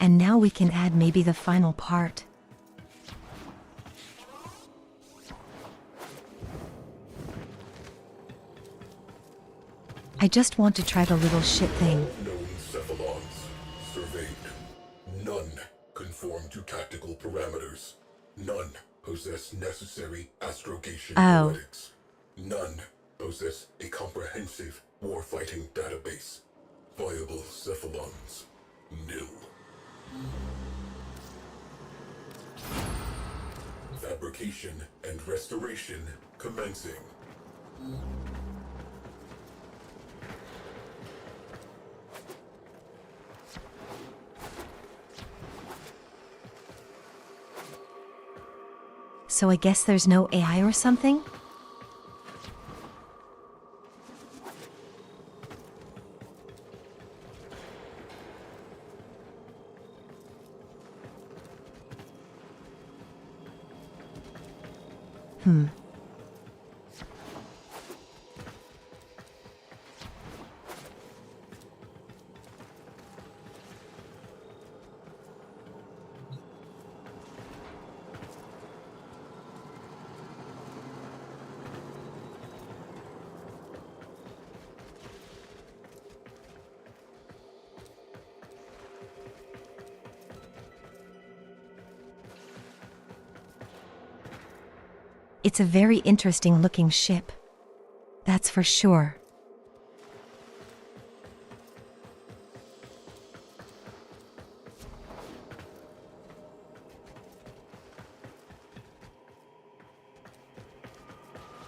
Speaker 1: And now we can add maybe the final part. I just want to try the little ship thing.
Speaker 2: Known cephalons surveyed. None conform to tactical parameters. None possess necessary astrogation genetics. None possess a comprehensive warfighting database. Viable cephalons, nil. Fabrication and restoration commencing.
Speaker 1: So I guess there's no AI or something? It's a very interesting looking ship. That's for sure.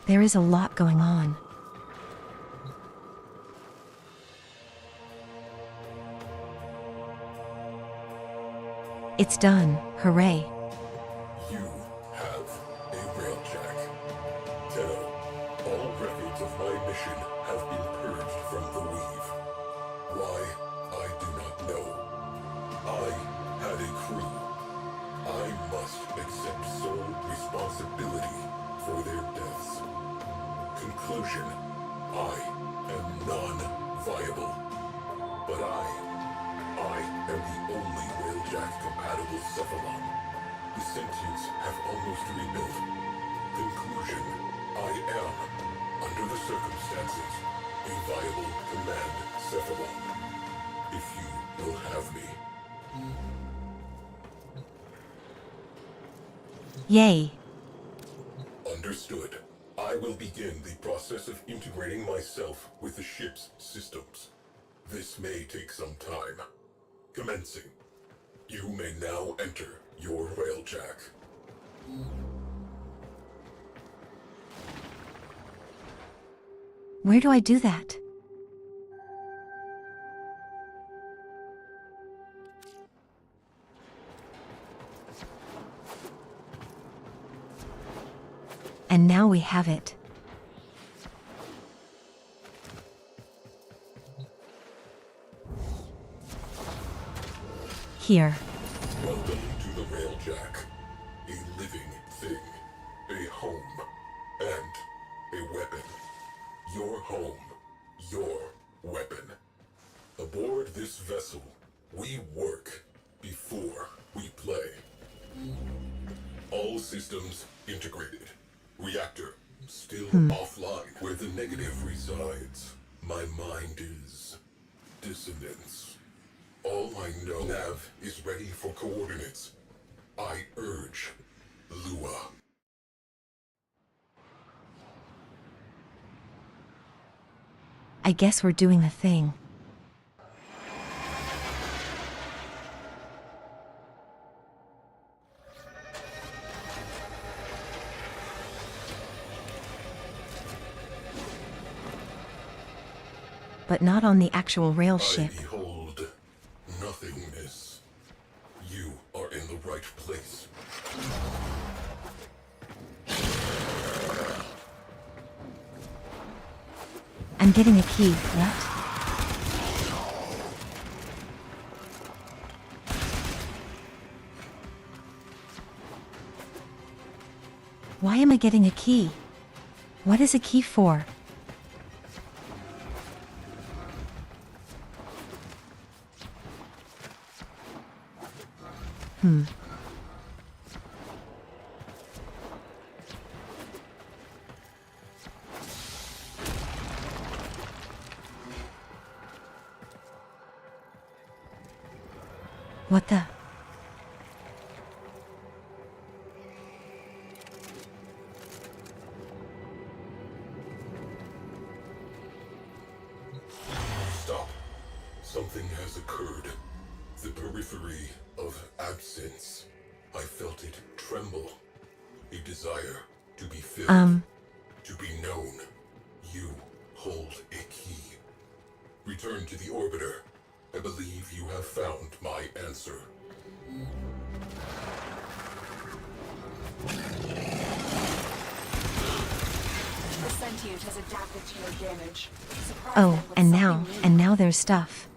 Speaker 1: There is a lot going on. It's done, hooray.
Speaker 2: You have a railjack. Tenno, all records of my mission have been purged from the weave. Why, I do not know. I had a crew. I must accept sole responsibility for their deaths. Conclusion, I am non-viable. But I am the only railjack-compatible cephalon. The sentients have almost rebuilt. Conclusion, I am, under the circumstances, a viable command cephalon. If you will have me.
Speaker 1: Yay.
Speaker 2: Understood. I will begin the process of integrating myself with the ship's systems. This may take some time. Commencing. You may now enter your railjack.
Speaker 1: Where do I do that? And now we have it. Here.
Speaker 2: Welcome to the railjack. A living thing. A home. And a weapon. Your home. Your weapon. Aboard this vessel, we work before we play. All systems integrated. Reactor still offline where the negative resides. My mind is dissonance. All I know, Nav is ready for coordinates. I urge Lua.
Speaker 1: I guess we're doing the thing. But not on the actual rail ship.
Speaker 2: I behold nothingness. You are in the right place.
Speaker 1: I'm getting a key. What? Why am I getting a key? What is a key for? What the?
Speaker 2: Stop. Something has occurred. The periphery of absence. I felt it tremble. A desire to be filled. To be known. You hold a key. Return to the orbiter. I believe you have found my answer.
Speaker 3: The sentient has adapted to your damage. Surprise
Speaker 1: Oh,
Speaker 3: them with
Speaker 1: and
Speaker 3: something new.
Speaker 1: now there's stuff.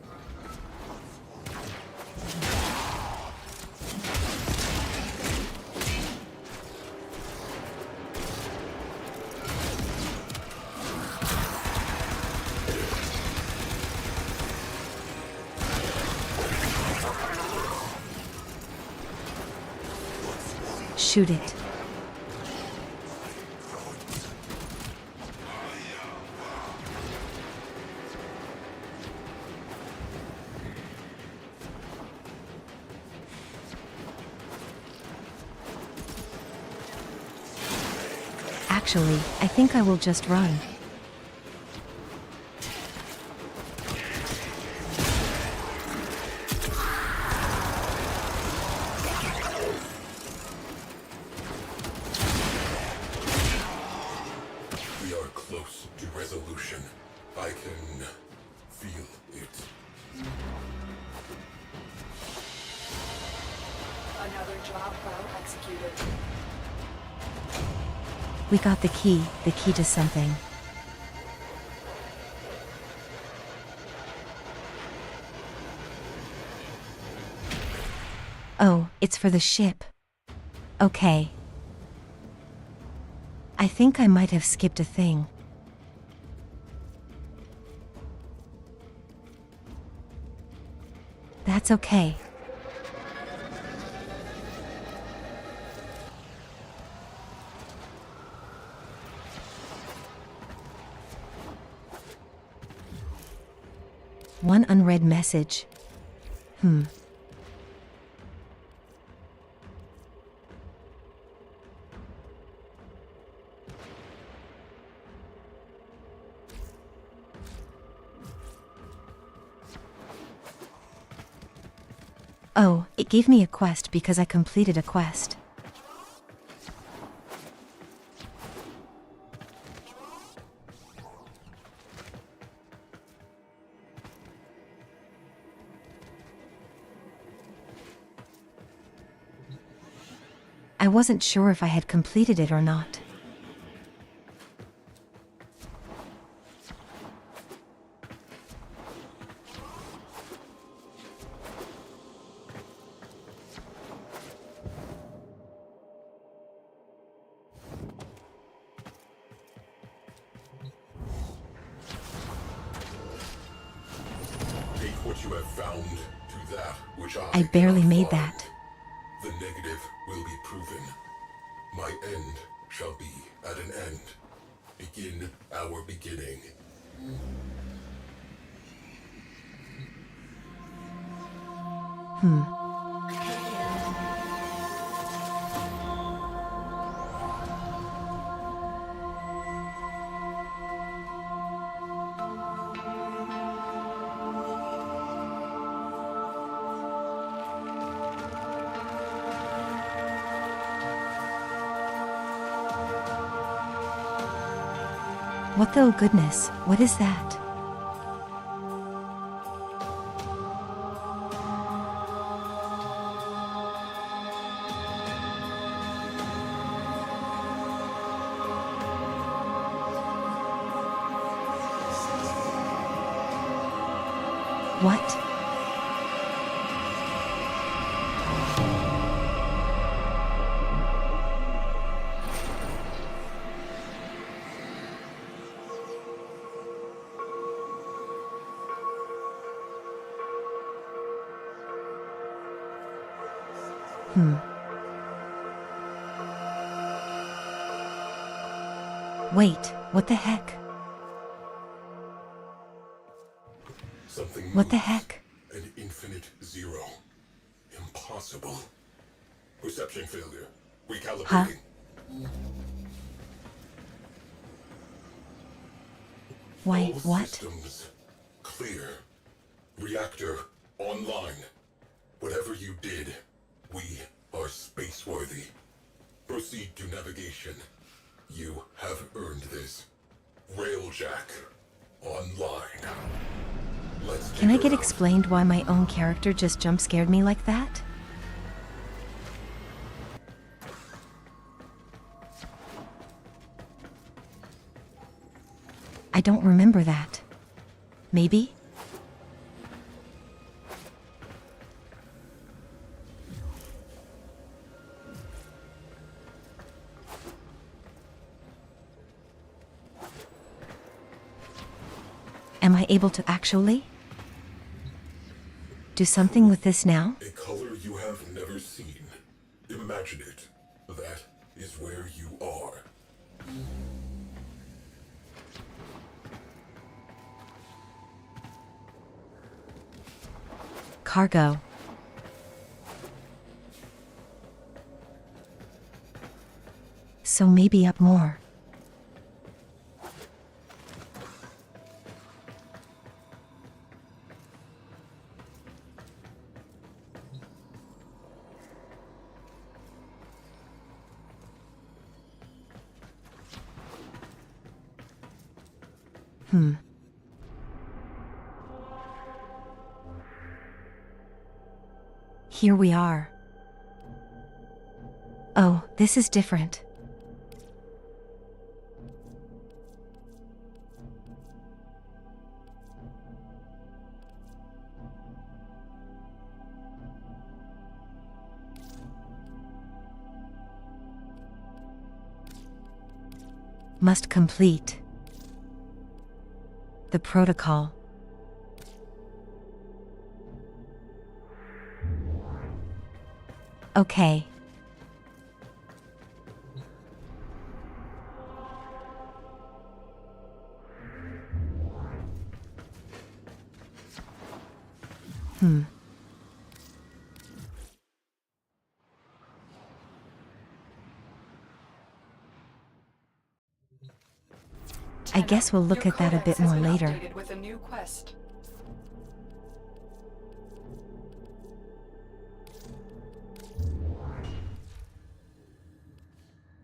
Speaker 1: Shoot it. Actually, I think I will just run.
Speaker 2: We are close to resolution. I can feel it.
Speaker 3: Another job well executed.
Speaker 1: We got the key to something. Oh, it's for the ship. Okay. I think I might have skipped a thing. That's okay. One unread message. Oh, it gave me a quest because I completed a quest. I wasn't sure if I had completed it or not.
Speaker 2: Take what you have found to that which
Speaker 1: I barely
Speaker 2: cannot
Speaker 1: made
Speaker 2: find.
Speaker 1: that.
Speaker 2: The negative will be proven. My end shall be at an end. Begin our beginning.
Speaker 1: What the oh goodness, what is that? What? Wait, what the heck?
Speaker 2: Something
Speaker 1: What the
Speaker 2: moves.
Speaker 1: heck?
Speaker 2: An infinite zero. Impossible. Perception failure. Recalibrating.
Speaker 1: Why,
Speaker 2: All
Speaker 1: what?
Speaker 2: systems clear. Reactor online. Whatever you did, we are space-worthy. Proceed to navigation. You have earned this. Railjack online. Let's
Speaker 1: Can I
Speaker 2: dig
Speaker 1: get
Speaker 2: around.
Speaker 1: explained why my own character just jump scared me like that? I don't remember that. Maybe? Am I able to actually do something with this now?
Speaker 2: A color you have never seen. Imagine it. That is where you are.
Speaker 1: Cargo. So maybe up more. Here we are. Oh, this is different. Must complete the protocol. Okay. I guess we'll look
Speaker 3: Your
Speaker 1: at that a
Speaker 3: codex
Speaker 1: bit
Speaker 3: has
Speaker 1: more
Speaker 3: been
Speaker 1: later.
Speaker 3: updated with a new quest.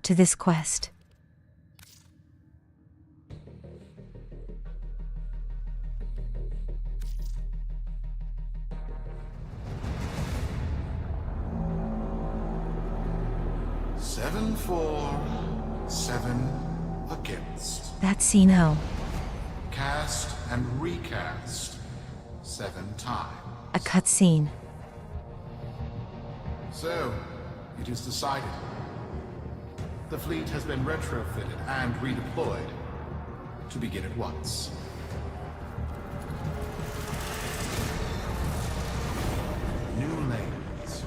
Speaker 1: To this quest.
Speaker 4: Seven for 7 against.
Speaker 1: That's Sino.
Speaker 4: Cast and recast 7 times.
Speaker 1: A cutscene.
Speaker 4: So, it is decided. The fleet has been retrofitted and redeployed to begin at once. New lanes.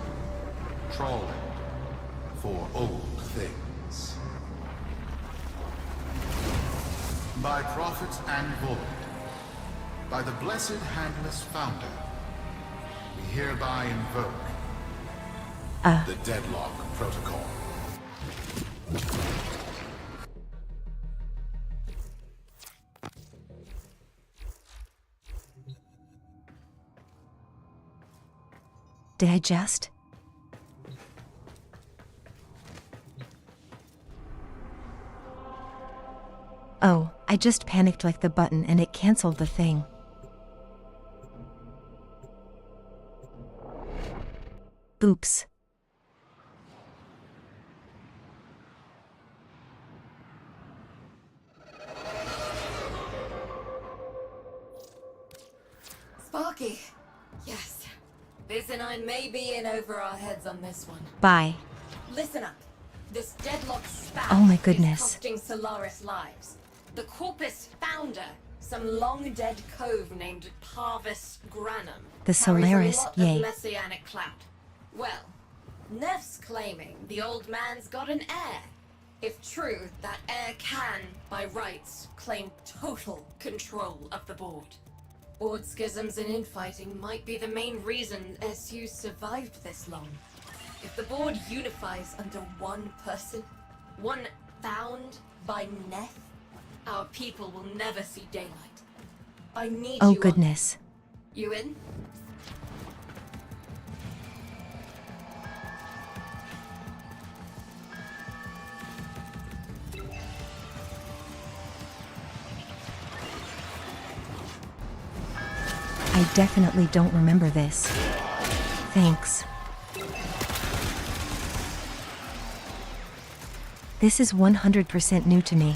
Speaker 4: Trawling for old things. By prophet and void, by the blessed handless founder, we hereby invoke the Deadlock Protocol.
Speaker 1: Did I just? Oh, I just panicked like the button and it canceled the thing. Oops.
Speaker 5: Sparky. Yes. Biz and I may be in over our heads on this one.
Speaker 1: Bye.
Speaker 5: Listen up. This deadlock spat
Speaker 1: Oh my goodness.
Speaker 5: is costing Solaris lives. The Corpus founder, some long-dead cove named Parvis Granum,
Speaker 1: The
Speaker 5: carries
Speaker 1: Solaris,
Speaker 5: a lot
Speaker 1: yay.
Speaker 5: of messianic clout. Well, Neff's claiming the old man's got an heir. If true, that heir can, by rights, claim total control of the board. Board schisms and infighting might be the main reason SU survived this long. If the board unifies under one person, one bound by Neff, our people will never see daylight. I need
Speaker 1: Oh
Speaker 5: you.
Speaker 1: goodness.
Speaker 5: You in?
Speaker 1: I definitely don't remember this. Thanks. This is 100% new to me.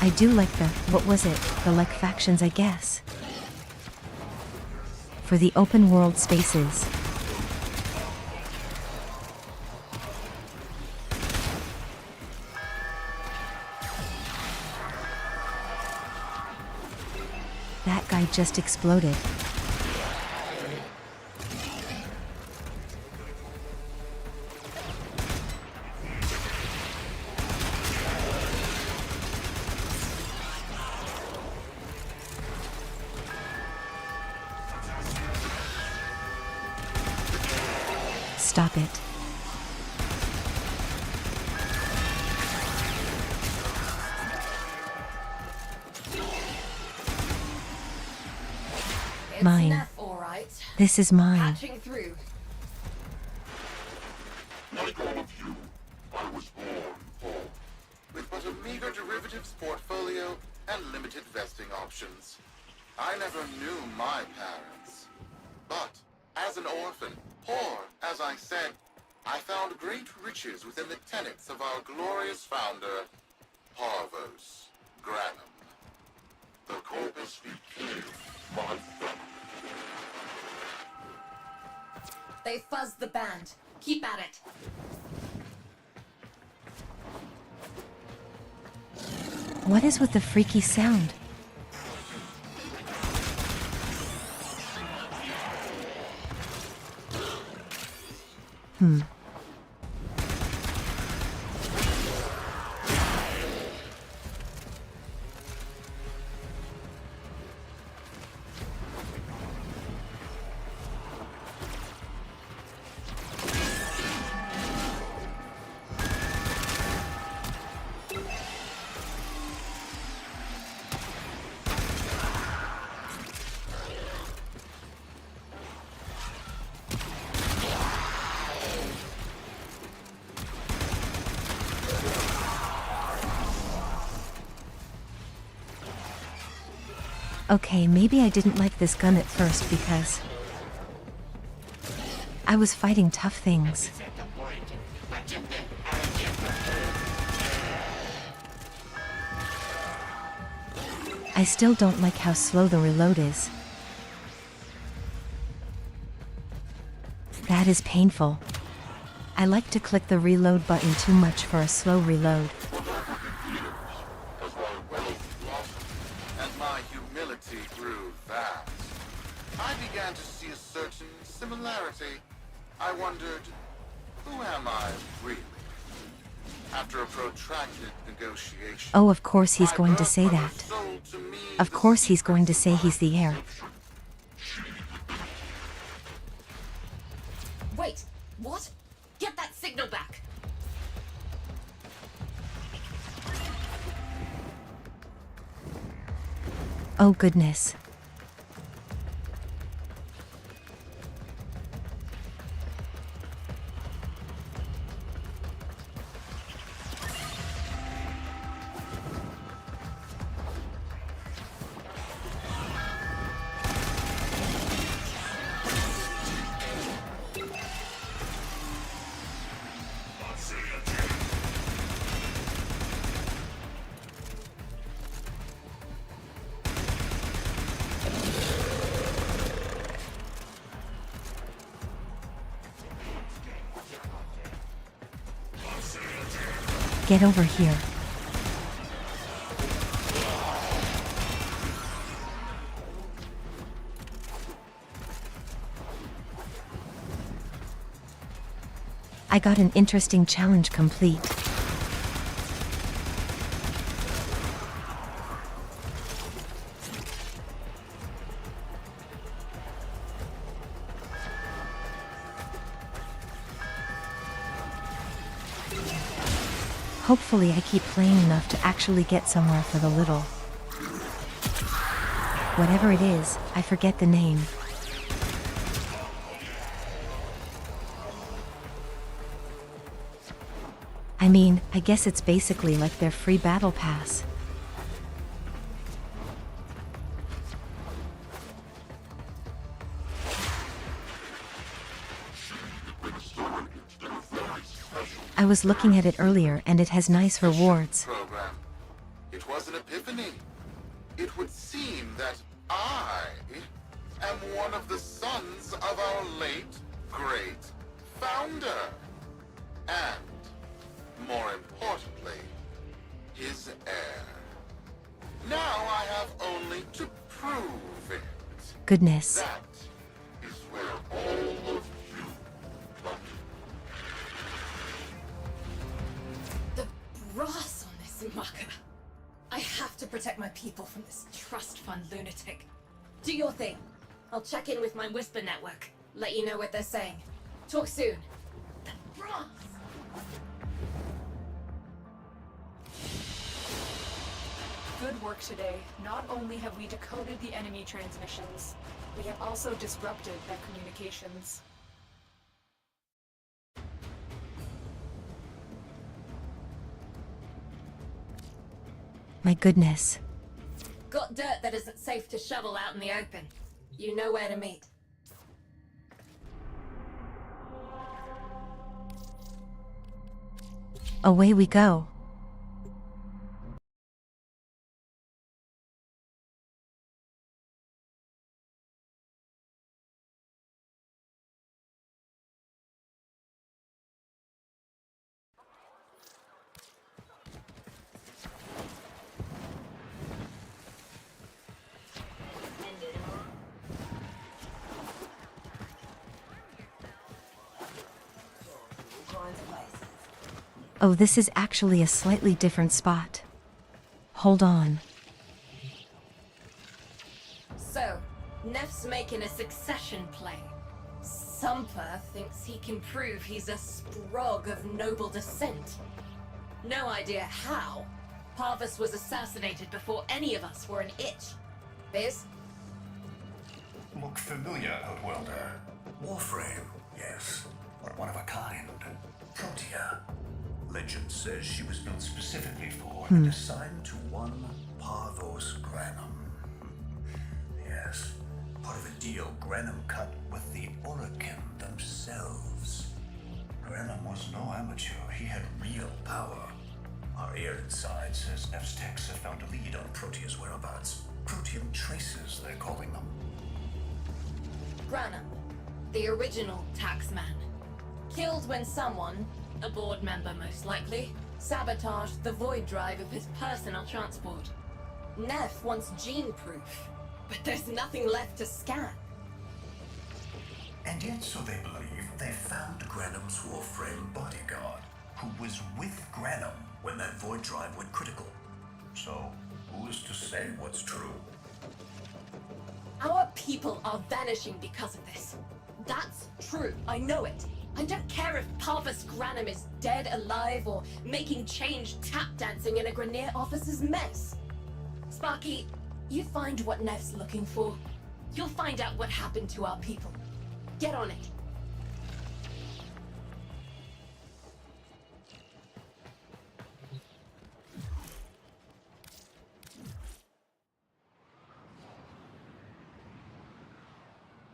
Speaker 1: I do like the, what was it, the like factions I guess. For the open world spaces. That guy just exploded. Stop it.
Speaker 5: It's
Speaker 1: Mine.
Speaker 5: Neff, all right.
Speaker 1: This is mine.
Speaker 5: Patching through.
Speaker 6: Like all of you, I was born poor, with but a meager derivatives portfolio and limited vesting options. I never knew my parents. But, as an orphan, poor, as I said, I found great riches within the tenets of our glorious founder, Parvos Granum. The Corpus became my family.
Speaker 5: They fuzzed the band. Keep at it.
Speaker 1: What is with the freaky sound? Okay, maybe I didn't like this gun at first because I was fighting tough things. I still don't like how slow the reload is. That is painful. I like to click the reload button too much for a slow reload.
Speaker 6: similarity, I wondered, who am I really? After a protracted negotiation,
Speaker 1: Oh, of course he's
Speaker 6: my
Speaker 1: going to
Speaker 6: birth
Speaker 1: say
Speaker 6: mother
Speaker 1: that.
Speaker 6: sold to me
Speaker 1: Of
Speaker 6: the
Speaker 1: course he's going to
Speaker 6: secrets
Speaker 1: say
Speaker 6: of
Speaker 1: he's the heir.
Speaker 5: Wait, what? Get that signal back!
Speaker 1: Oh goodness. Get over here. I got an interesting challenge complete. Hopefully I keep playing enough to actually get somewhere for the little. Whatever it is, I forget the name. I mean, I guess it's basically like their free battle pass. I was looking at it earlier and it has nice rewards.
Speaker 6: program. It was an epiphany. It would seem that I am one of the sons of our late, great founder. And, more importantly, his heir. Now I have only to prove it.
Speaker 1: Goodness.
Speaker 6: That is where all of you come.
Speaker 5: The brass on this mucker. I have to protect my people from this trust fund lunatic. Do your thing. I'll check in with my Whisper network. Let you know what they're saying. Talk soon. The brass!
Speaker 3: Good work today. Not only have we decoded the enemy transmissions, we have also disrupted their communications.
Speaker 1: My goodness.
Speaker 5: Got dirt that isn't safe to shovel out in the open. You know where to meet.
Speaker 1: Away we go. Oh, this is actually a slightly different spot. Hold on.
Speaker 5: So, Neff's making a succession play. Sumper thinks he can prove he's a sprog of noble descent. No idea how. Parvus was assassinated before any of us were an itch. Biz?
Speaker 7: Look familiar, Outworlder. Warframe, yes, but one of a kind. Protea. Legend says she was built specifically for and assigned to one Parvos Granum. Yes, part of a deal Granum cut with the Orokin themselves. Granum was no amateur, he had real power. Our air inside says Neff's techs have found a lead on Protea's whereabouts. Protean traces, they're calling them.
Speaker 5: Granum, the original taxman. Killed when someone, a board member most likely, sabotaged the void drive of his personal transport. Neff wants gene proof, but there's nothing left to scan.
Speaker 7: And yet, so they believe, they found Granum's Warframe bodyguard, who was with Granum when that void drive went critical. So, who is to say what's true?
Speaker 5: Our people are vanishing because of this. That's true, I know it. I don't care if Parvus Granum is dead, alive, or making change tap dancing in a Grenier officer's mess. Sparky, you find what Neff's looking for. You'll find out what happened to our people. Get on it.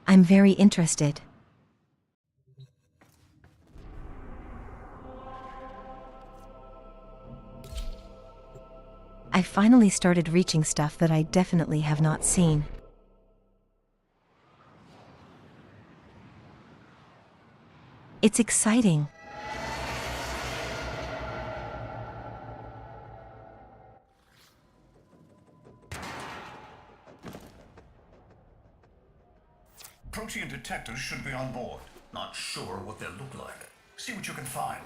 Speaker 1: I'm very interested. I finally started reaching stuff that I definitely have not seen. It's exciting.
Speaker 7: Protean detectors should be on board. Not sure what they'll look like. See what you can find.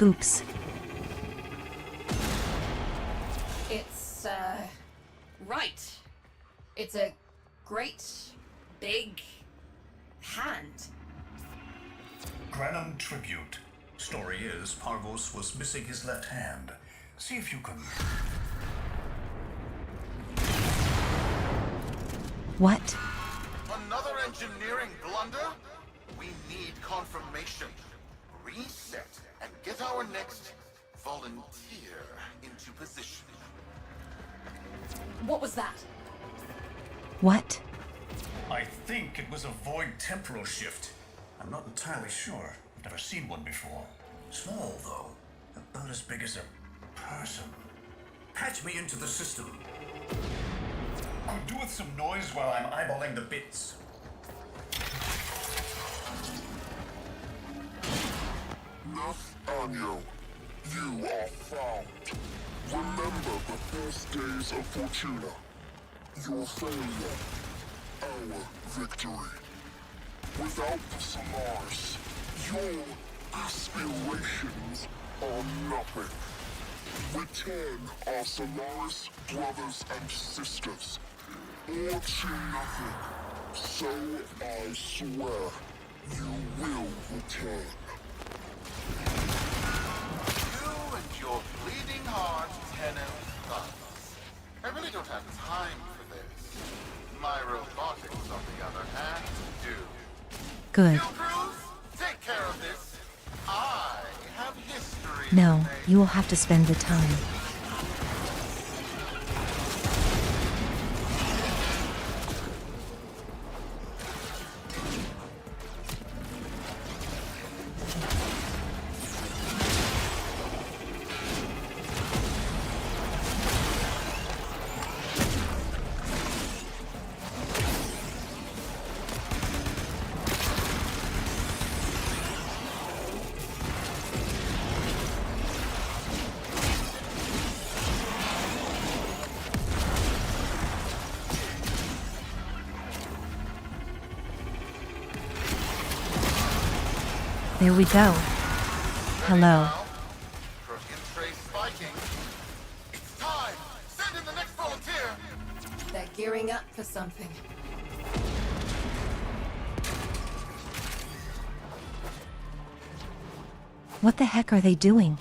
Speaker 1: Oops.
Speaker 5: It's, right. It's a great, big hand.
Speaker 7: Granum tribute. Story is, Parvus was missing his left hand. See if you can...
Speaker 1: What?
Speaker 6: Another engineering blunder? We need confirmation. Reset and get our next volunteer into position.
Speaker 5: What was that?
Speaker 1: What?
Speaker 7: I think it was a void temporal shift. I'm not entirely sure. I've never seen one before. Small, though. About as big as a person. Patch me into the system. Could do with some noise while I'm eyeballing the bits.
Speaker 8: Nathaniel, you are found. Remember the first days of Fortuna. Your failure, our victory. Without the Solaris, your aspirations are nothing. Return our Solaris brothers and sisters, or to nothing. So I swear, you will return.
Speaker 6: You and your bleeding heart, Tenno thugs. I really don't have time for this. My robotics, on the other hand, do.
Speaker 1: Good.
Speaker 6: You crews, take care of this. I have history.
Speaker 1: No,
Speaker 6: to make.
Speaker 1: you will have to spend the time. There we go. Hello.
Speaker 6: Protean trace spiking. It's time. Send in the next volunteer.
Speaker 5: They're gearing up for something.
Speaker 1: What the heck are they doing?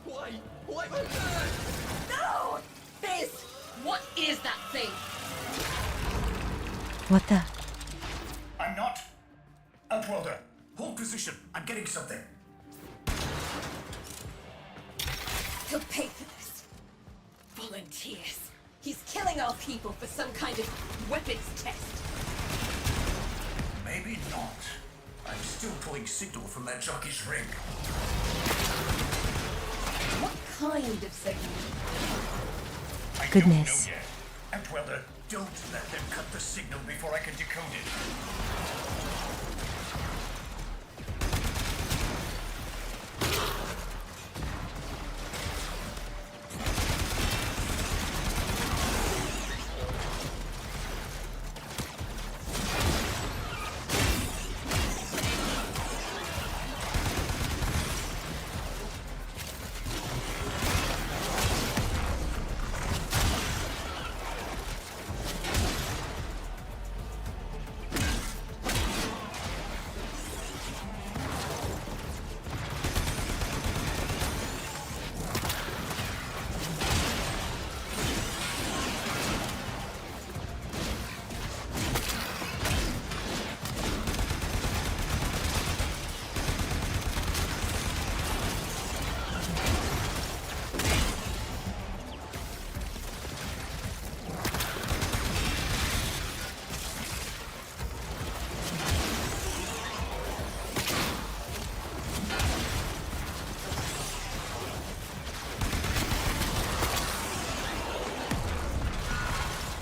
Speaker 5: Why? No! Fizz! What is that thing?
Speaker 1: What the?
Speaker 7: I'm not. Outworlder, hold position. I'm getting something.
Speaker 5: He'll pay for this. Volunteers. He's killing our people for some kind of weapons test.
Speaker 7: Maybe not. I'm still pulling signal from that jockey's ring.
Speaker 5: What kind of signal?
Speaker 7: I
Speaker 1: Goodness.
Speaker 7: don't know yet. Outwelder, don't let them cut the signal before I can decode it.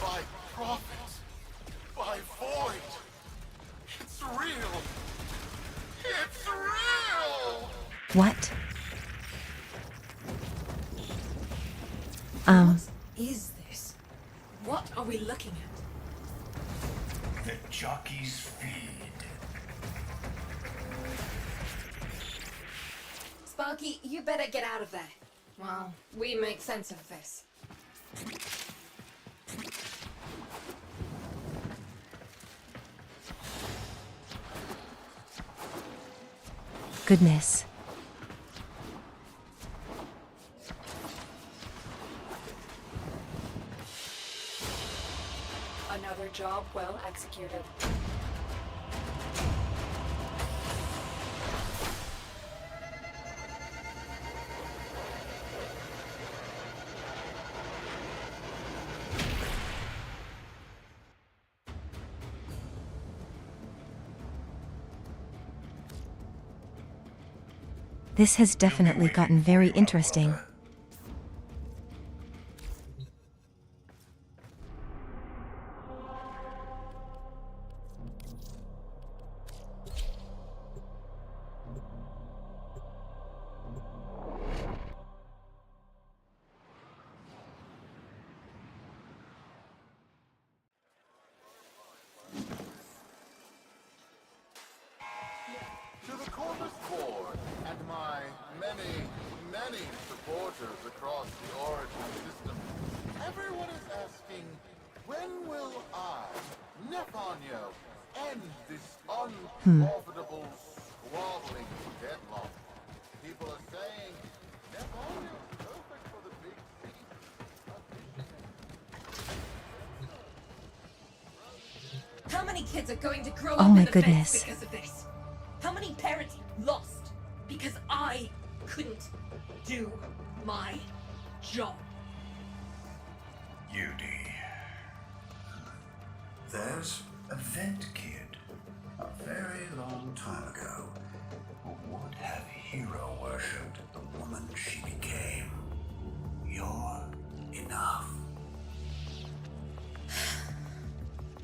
Speaker 6: By prophet, by void. It's real. It's real.
Speaker 1: What?
Speaker 5: What is this? What are we looking at?
Speaker 7: The jockey's feed.
Speaker 5: Sparky, you better get out of there. Well, we make sense of this.
Speaker 1: Goodness.
Speaker 3: Another job well executed.
Speaker 1: This has definitely gotten very interesting.
Speaker 6: To the Corvus Board and my many, many supporters across the Origin system, everyone is asking, when will I, Nefanyo, end this unprofitable, squabbling deadlock? People are saying, Nefanyo is perfect for the big city.
Speaker 5: How many kids are going to grow
Speaker 1: Oh
Speaker 5: up
Speaker 1: my
Speaker 5: in the
Speaker 1: goodness.
Speaker 5: fence because of this? How many parents lost because I couldn't do my job?
Speaker 7: Yudi. There's a vent kid, a very long time ago, who would have hero worshipped the woman she became. You're enough.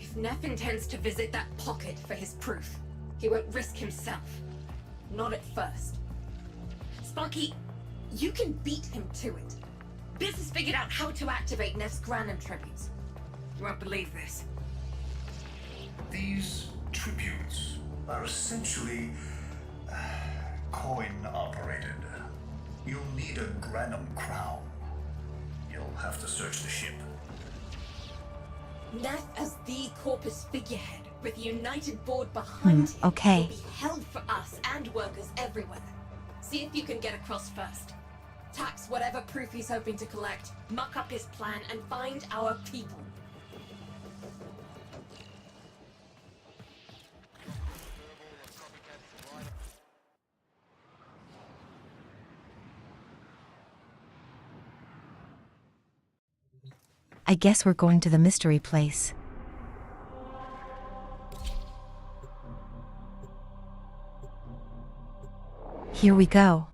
Speaker 5: If Neff intends to visit that pocket for his proof, he won't risk himself. Not at first. Sparky, you can beat him to it. Biz has figured out how to activate Neff's Granum tributes. You won't believe this.
Speaker 7: These tributes are essentially coin-operated. You'll need a Granum crown. You'll have to search the ship.
Speaker 5: Neff as the Corpus figurehead, with a united board behind him,
Speaker 1: okay.
Speaker 5: will be held for us and workers everywhere. See if you can get across first. Tax whatever proof he's hoping to collect, muck up his plan, and find our people.
Speaker 1: I guess we're going to the mystery place. Here we go.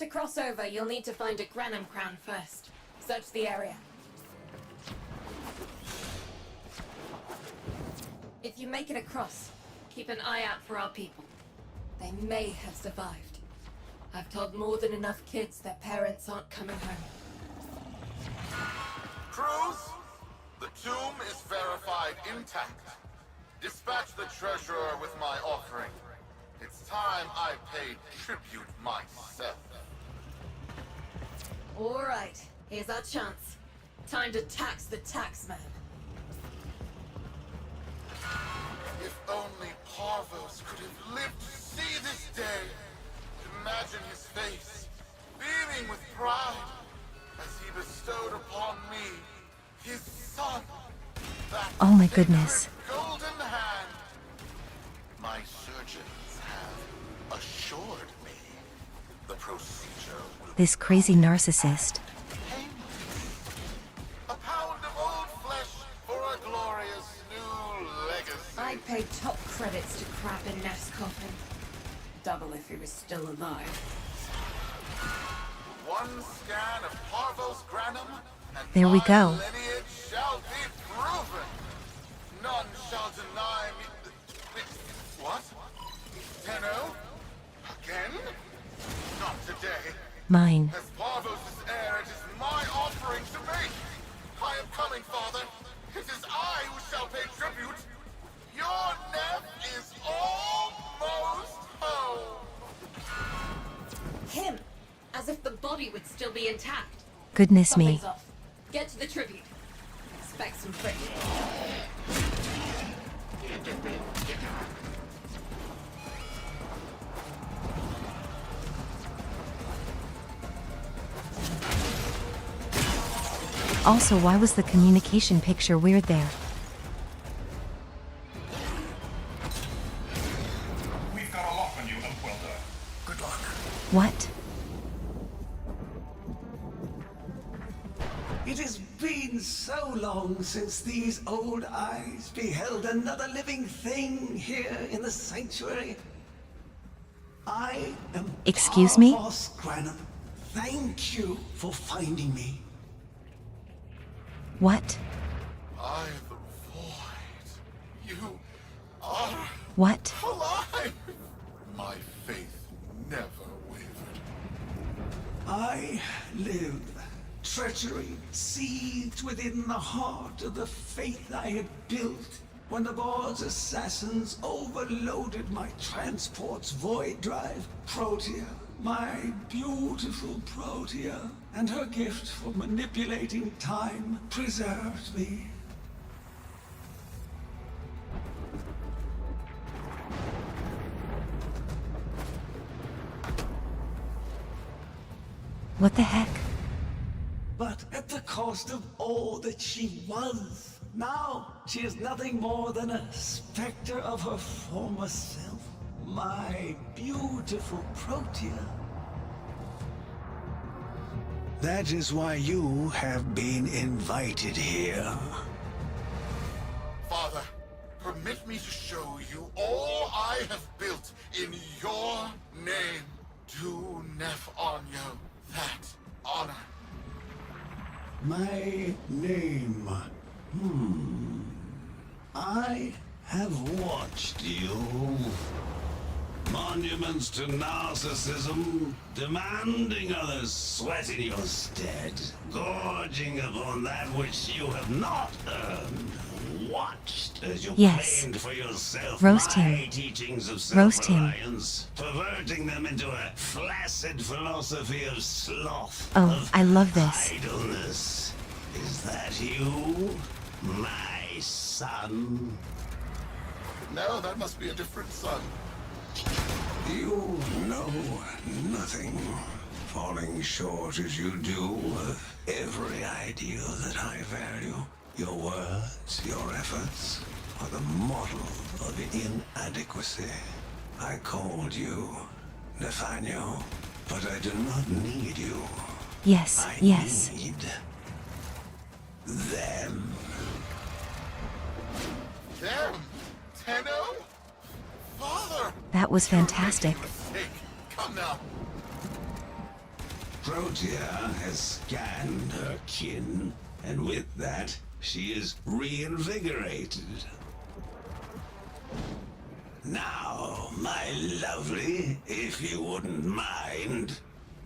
Speaker 5: To cross over, you'll need to find a Granum Crown first. Search the area. If you make it across, keep an eye out for our people. They may have survived. I've told more than enough kids their parents aren't coming home.
Speaker 6: Crews, the tomb is verified intact. Dispatch the treasurer with my offering. It's time I paid tribute myself.
Speaker 5: Alright, here's our chance. Time to tax the taxman.
Speaker 6: If only Parvos could have lived to see this day. Imagine his face, beaming with pride, as he bestowed upon me, his son, that
Speaker 1: Oh my goodness.
Speaker 6: sacred golden hand. My surgeons have assured me the procedure will
Speaker 1: This crazy narcissist.
Speaker 6: painless. A pound of old flesh for a glorious new legacy.
Speaker 5: I'd pay top credits to crap in Neff's coffin. Double if he was still alive.
Speaker 6: One scan of Parvos Granum, and
Speaker 1: There we
Speaker 6: my
Speaker 1: go.
Speaker 6: lineage shall be proven. None shall deny me. What? Tenno? Again? Not today.
Speaker 1: Mine.
Speaker 6: As Parvos' heir, it is my offering to make. I am coming, father. It is I who shall pay tribute. Your Neff is almost home.
Speaker 5: Him! As if the body would still be intact.
Speaker 1: Goodness me.
Speaker 5: Something's off. Get to the tribute. Expect some friction.
Speaker 1: Also, why was the communication picture weird there?
Speaker 7: We've got a lock on you, Upwelder. Good luck.
Speaker 1: What?
Speaker 9: It has been so long since these old eyes beheld another living thing here in the sanctuary. I am
Speaker 1: Excuse me?
Speaker 9: Parvos Granum. Thank you for finding me.
Speaker 1: What?
Speaker 6: I am the void. You are
Speaker 1: What?
Speaker 6: alive. My faith never wavered.
Speaker 9: I live. Treachery seethed within the heart of the faith I had built when the Board's assassins overloaded my transport's void drive. Protea, my beautiful Protea, and her gift for manipulating time preserved me.
Speaker 1: What the heck?
Speaker 9: But at the cost of all that she was. Now she is nothing more than a specter of her former self. My beautiful Protea. That is why you have been invited here.
Speaker 6: Father, permit me to show you all I have built in your name. Do Neff Onyo that honor.
Speaker 9: My name. I have watched you. Monuments to narcissism, demanding others sweat in your stead, gorging upon that which you have not earned. Watched as you
Speaker 1: Yes.
Speaker 9: claimed for yourself
Speaker 1: Roast
Speaker 9: my
Speaker 1: him.
Speaker 9: teachings of
Speaker 1: Roast him.
Speaker 9: self-reliance, perverting them into a flaccid philosophy of sloth.
Speaker 1: Oh,
Speaker 9: of
Speaker 1: I love this.
Speaker 9: idleness. Is that you, my son?
Speaker 6: No, that must be a different son.
Speaker 9: You know nothing, falling short as you do of every ideal that I value. Your words, your efforts, are the model of inadequacy. I called you Nathaniel, but I do not need you.
Speaker 1: Yes,
Speaker 9: I
Speaker 1: yes.
Speaker 9: need them.
Speaker 6: Them? Tenno? Father!
Speaker 1: That was fantastic.
Speaker 6: Mistake. Come now.
Speaker 9: Protea has scanned her kin, and with that, she is reinvigorated. Now, my lovely, if you wouldn't mind,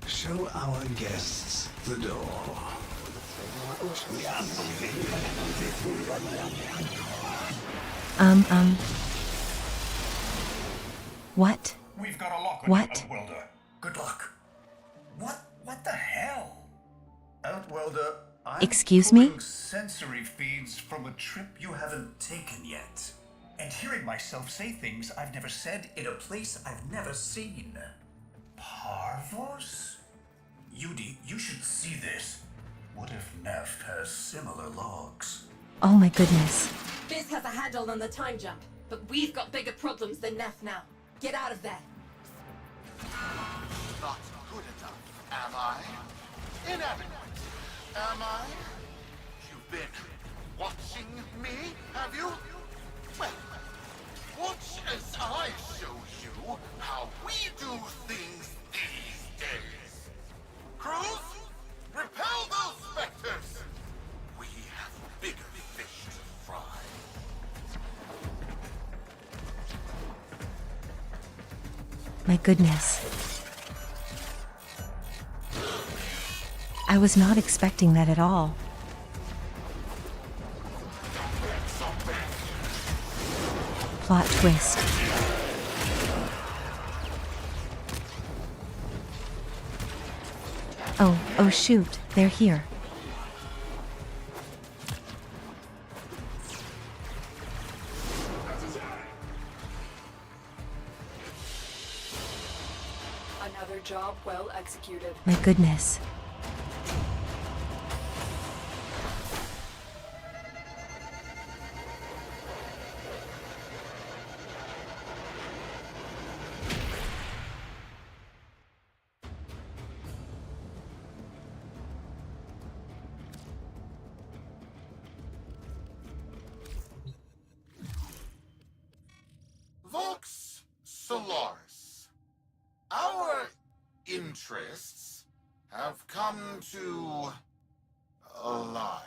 Speaker 9: show our guests the door.
Speaker 1: What?
Speaker 7: We've got a lock on
Speaker 1: What?
Speaker 7: you, Outworlder. Good luck. What the hell? Outworlder, I'm
Speaker 1: Excuse me?
Speaker 7: pulling sensory feeds from a trip you haven't taken yet. And hearing myself say things I've never said in a place I've never seen. Parvos? Yudi, you should see this. What if Neff has similar logs?
Speaker 1: Oh my goodness.
Speaker 5: Biz has a handle on the time jump, but we've got bigger problems than Neff now. Get out of there.
Speaker 6: Not good enough, am I? Inadequate, am I? You've been watching me, have you? Well, watch as I show you how we do things these days. Crews, repel those specters! We have bigger fish to fry.
Speaker 1: My goodness. I was not expecting that at all. Plot twist. Oh shoot, they're here.
Speaker 3: Another job well executed.
Speaker 1: My goodness.
Speaker 6: Vox Solaris. Our interests have come to align.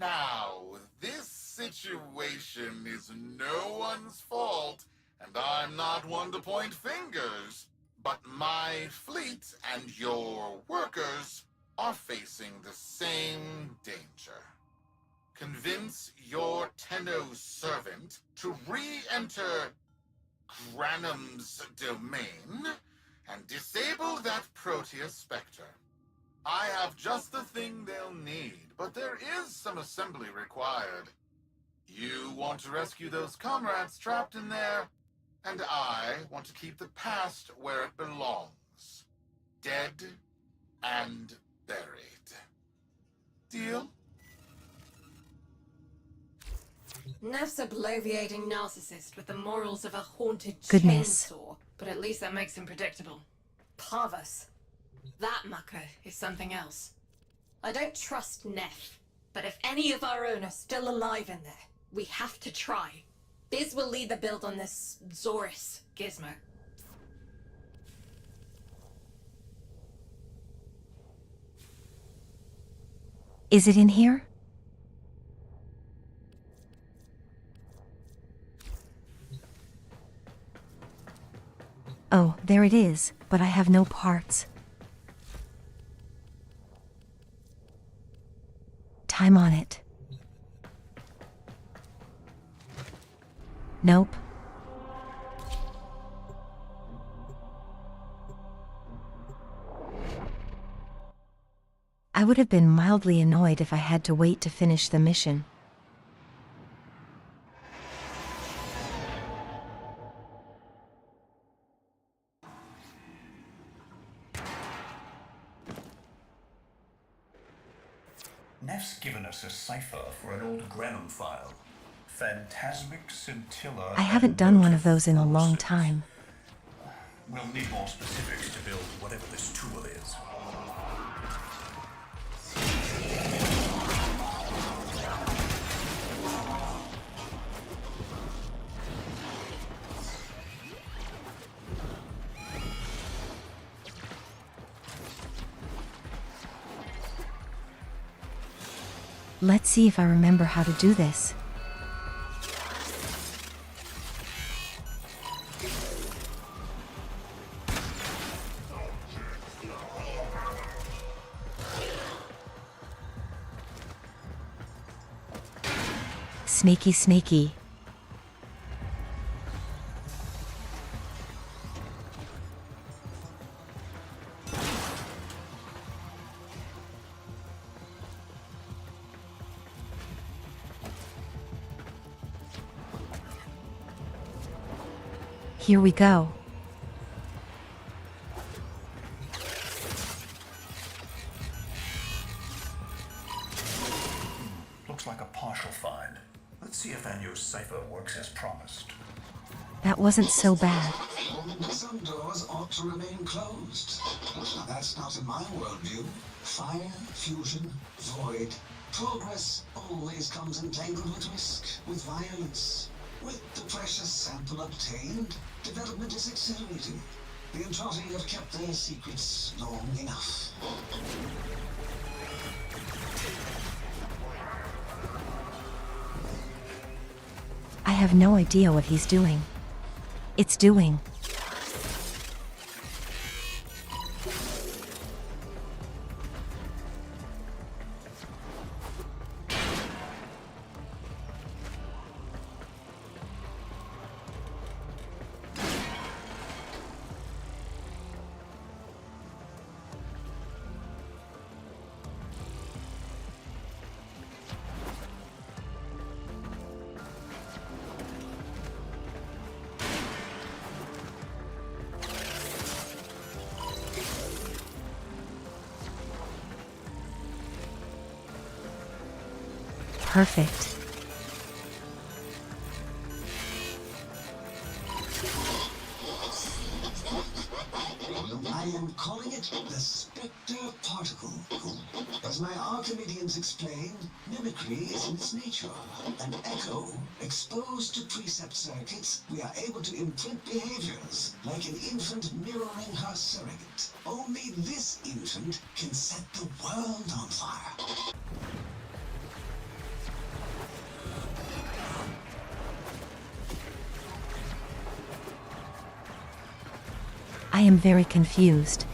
Speaker 6: Now, this situation is no one's fault, and I'm not one to point fingers, but my fleet and your workers are facing the same danger. Convince your Tenno servant to re-enter Granum's domain and disable that Protea Spectre. I have just the thing they'll need, but there is some assembly required. You want to rescue those comrades trapped in there, and I want to keep the past where it belongs. Dead and buried. Deal?
Speaker 5: Neff's a bloviating narcissist with the morals of a haunted
Speaker 1: Goodness.
Speaker 5: chainsaw, but at least that makes him predictable. Parvus. That mucker is something else. I don't trust Neff, but if any of our own are still alive in there, we have to try. Biz will lead the build on this Zorus gizmo.
Speaker 1: Is it in here? Oh, there it is, but I have no parts. Time on it. Nope. I would have been mildly annoyed if I had to wait to finish the mission.
Speaker 7: Neff's given us a cipher for an old Granum file. Phantasmic scintilla.
Speaker 1: I haven't done one of those in a long time.
Speaker 7: We'll need more specifics to build whatever this tool is.
Speaker 1: Let's see if I remember how to do this. Snaky, snaky. Here we go.
Speaker 7: Looks like a partial find. Let's see if Anyo's cipher works as promised.
Speaker 1: That wasn't so bad.
Speaker 9: Some doors ought to remain closed. Now, that's not in my worldview. Fire, fusion, void. Progress always comes entangled with risk, with violence. With the precious sample obtained, development is accelerating. The Entrati have kept their secrets long enough.
Speaker 1: I have no idea what he's doing. It's doing. Perfect.
Speaker 9: I am calling it the Spectre Particle. As my Archimedeans explain, mimicry is in its nature. An echo exposed to precept circuits, we are able to imprint behaviors, like an infant mirroring her surrogate. Only this infant can set the world on fire.
Speaker 1: I am very confused.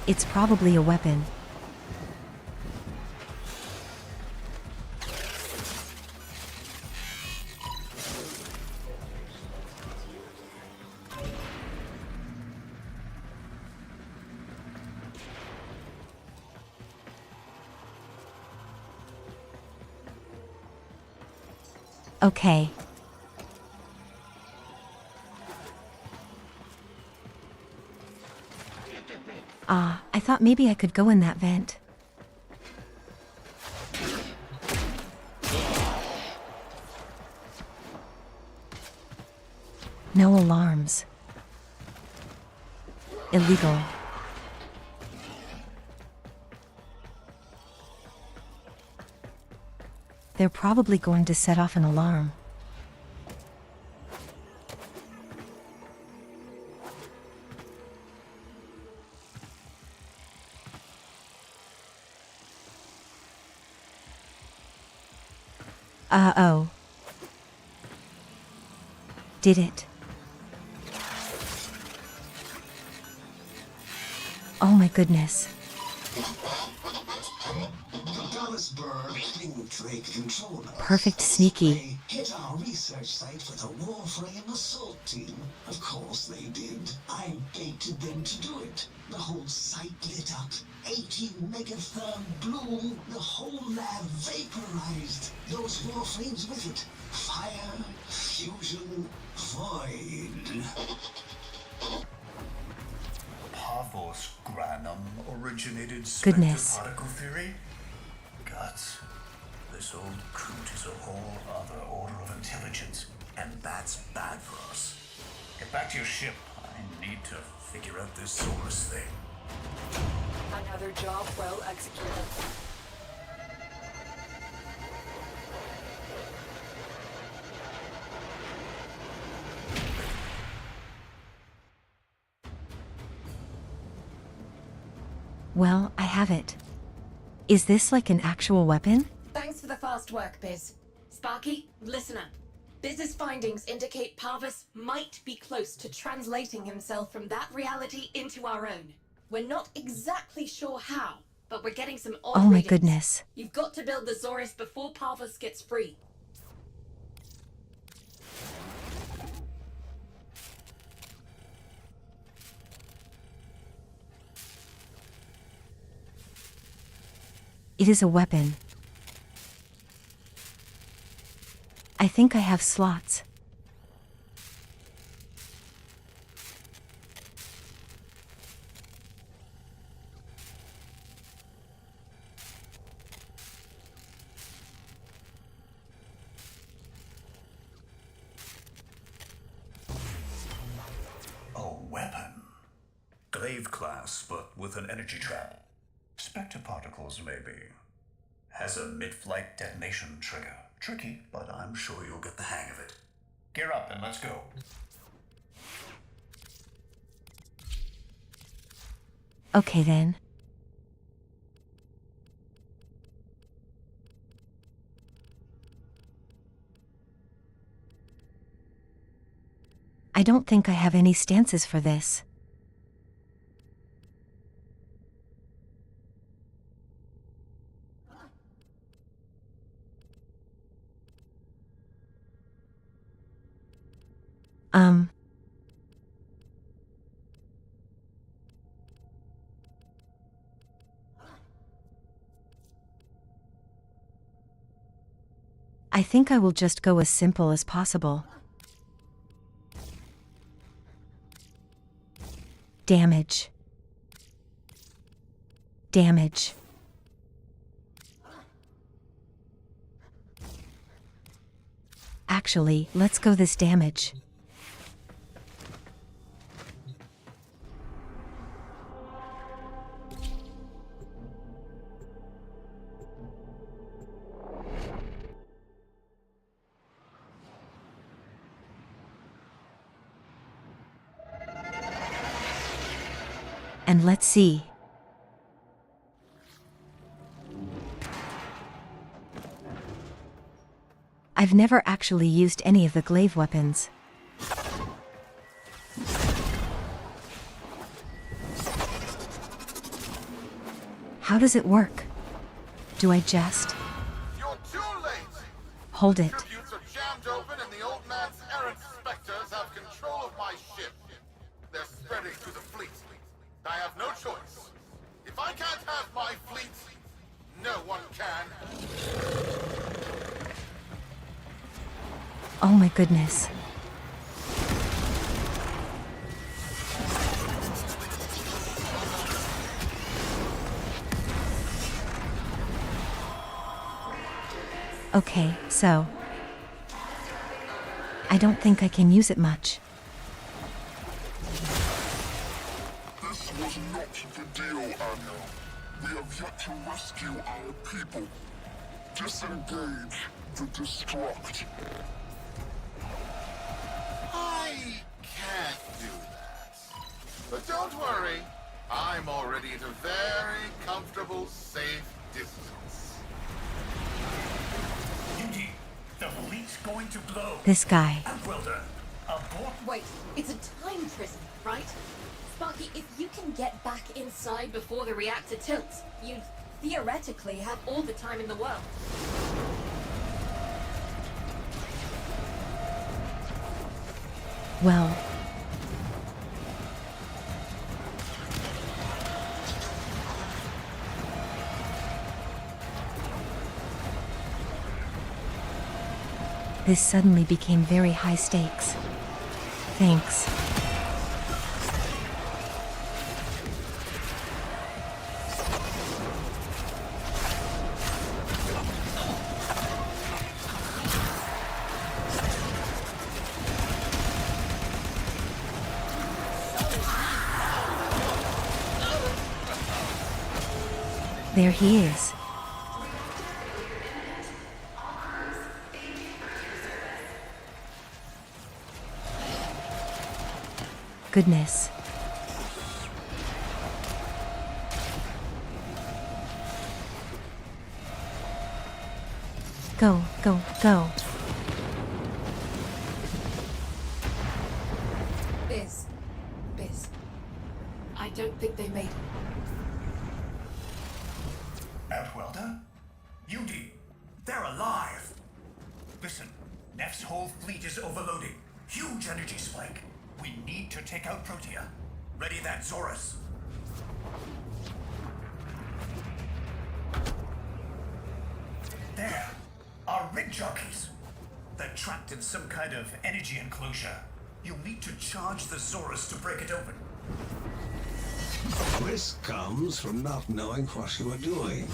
Speaker 1: It's probably a weapon. Okay. I thought maybe I could go in that vent. No alarms. Illegal. They're probably going to set off an alarm. Uh-oh. Did it? Oh my goodness. Perfect sneaky.
Speaker 9: Hit our research site for the Warframe assault team. Of course they did. I baited them to do it. The whole site lit up. 80 megatherm bloom. The whole lab vaporized. Those Warframes with it. Fire, fusion, void.
Speaker 7: Parvos Granum originated
Speaker 1: Goodness.
Speaker 7: spectral particle theory? Guts. This old coot is a whole other order of intelligence, and that's bad for us. Get back to your ship. I need to figure out this Source thing.
Speaker 3: Another job well executed.
Speaker 1: Well, I have it. Is this like an actual weapon?
Speaker 5: Thanks for the fast work, Biz. Sparky, listen up. Biz's findings indicate Parvus might be close to translating himself from that reality into our own. We're not exactly sure how, but we're getting some odd
Speaker 1: Oh my
Speaker 5: readings.
Speaker 1: goodness.
Speaker 5: You've got to build the Zorus before Parvus gets free.
Speaker 1: It is a weapon. I think I have slots.
Speaker 7: A weapon. Glaive class, but with an energy trap. Spectre particles, maybe. Has a mid-flight detonation trigger. Tricky, but I'm sure you'll get the hang of it. Gear up and let's go.
Speaker 1: Okay then. I don't think I have any stances for this. I think I will just go as simple as possible. Damage. Damage. Actually, let's go this damage. And let's see. I've never actually used any of the glaive weapons. How does it work? Do I just...
Speaker 6: You're too late!
Speaker 1: hold it?
Speaker 6: Tributes are jammed open and the old man's errant specters have control of my ship. They're spreading through the fleet. I have no choice. If I can't have my fleet, no one can.
Speaker 1: Oh my goodness. Okay, so... I don't think I can use it much.
Speaker 8: This was not the deal, Anya. We have yet to rescue our people. Disengage the destruct.
Speaker 6: I can't do that. But don't worry. I'm already at a very comfortable, safe distance.
Speaker 7: Indeed, the fleet's going to blow.
Speaker 1: This guy.
Speaker 7: Outwelder, abort.
Speaker 5: Wait, it's a time prison, right? Sparky, if you can get back inside before the reactor tilts, you'd theoretically have all the time in the world.
Speaker 1: Well... This suddenly became very high stakes. Thanks. There he is. Goodness. Go, go, go.
Speaker 5: Biz.
Speaker 3: I don't think they made it.
Speaker 7: Outwelder? Yudi, they're alive! Listen, Neff's whole fleet is overloading. Huge energy spike. We need to take out Protea. Ready that, Zorus. There, our rig jockeys. They're trapped in some kind of energy enclosure. You'll need to charge the Zorus to break it open.
Speaker 9: Risk comes from not knowing what you are doing.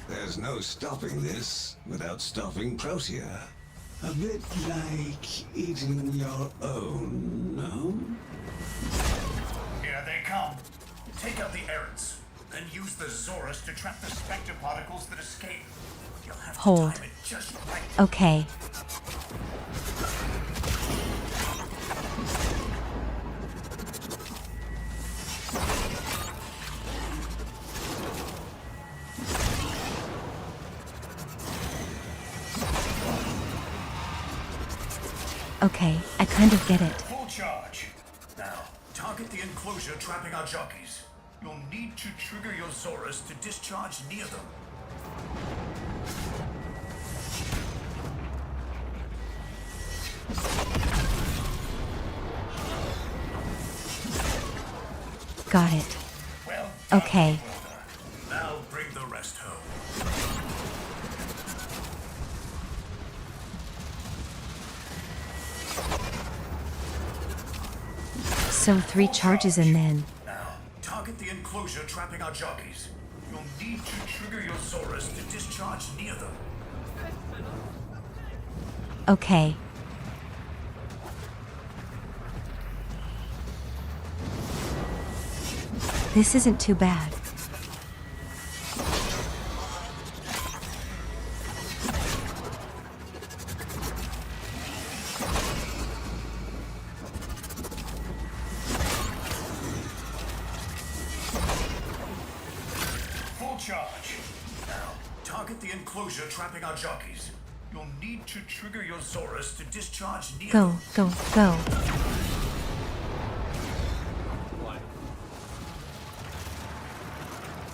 Speaker 9: There's no stopping this without stopping Protea. A bit like eating your own, no?
Speaker 7: Here they come. Take out the errants, then use the Zorus to trap the spectre particles that escape. You'll have to
Speaker 1: Hold.
Speaker 7: time it just right.
Speaker 1: Okay. Okay, I kind of get it.
Speaker 7: Full charge. Now, target the enclosure trapping our jockeys. You'll need to trigger your Zorus to discharge near them.
Speaker 1: Got it.
Speaker 7: Well done,
Speaker 1: Okay.
Speaker 7: Welder. Now bring the rest home.
Speaker 1: So 3 charges and then...
Speaker 7: Now, target the enclosure trapping our jockeys. You'll need to trigger your Zorus to discharge near them.
Speaker 1: Okay. This isn't too bad.
Speaker 7: Full charge. Now, target the enclosure trapping our jockeys. You'll need to trigger your Zorus to discharge near
Speaker 1: Go,
Speaker 7: them.
Speaker 1: go, go.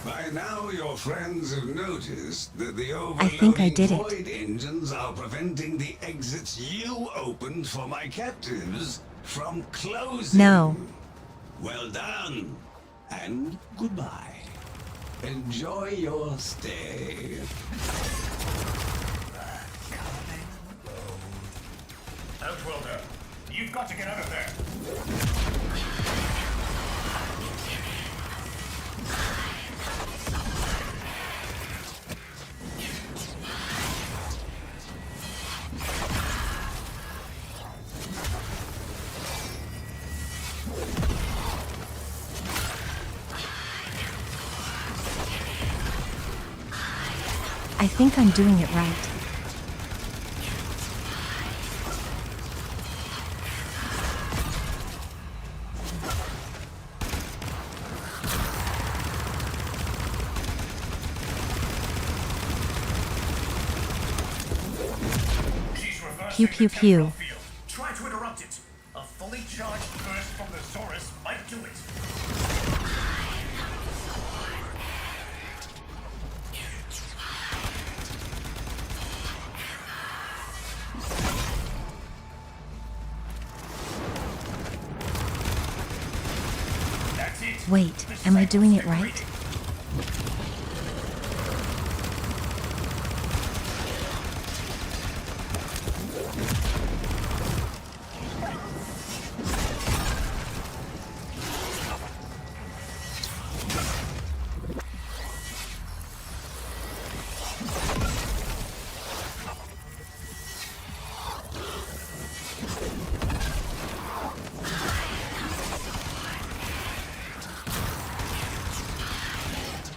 Speaker 9: By now, your friends have noticed that the
Speaker 1: I think I
Speaker 9: overloading
Speaker 1: did it.
Speaker 9: void engines are preventing the exits you opened for my captives from closing.
Speaker 1: No.
Speaker 9: Well done, and goodbye. Enjoy your stay.
Speaker 7: Outwelder, you've got to get out of there.
Speaker 1: I think I'm doing it right.
Speaker 7: She's reversing
Speaker 1: Pew, pew,
Speaker 7: the
Speaker 1: pew.
Speaker 7: temporal field. Try to interrupt it. A fully charged burst from the Zorus might do it. That's it.
Speaker 1: Wait,
Speaker 7: The
Speaker 1: am I doing it
Speaker 7: spectre's
Speaker 1: right?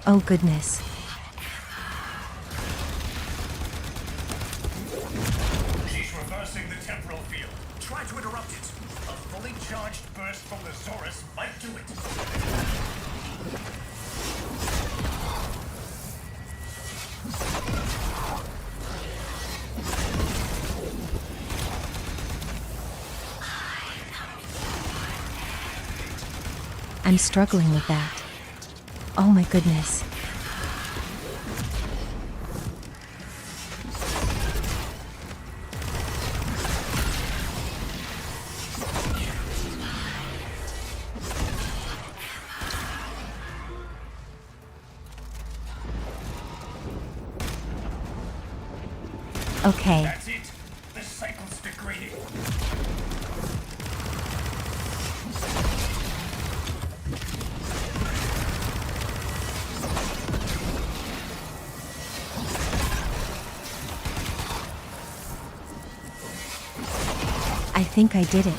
Speaker 1: Oh goodness.
Speaker 7: She's reversing the temporal field. Try to interrupt it. A fully charged burst from the Zorus might do it.
Speaker 1: I'm struggling with that. Oh my goodness. Okay.
Speaker 7: That's it. The cycle's degrading.
Speaker 1: I think I did it.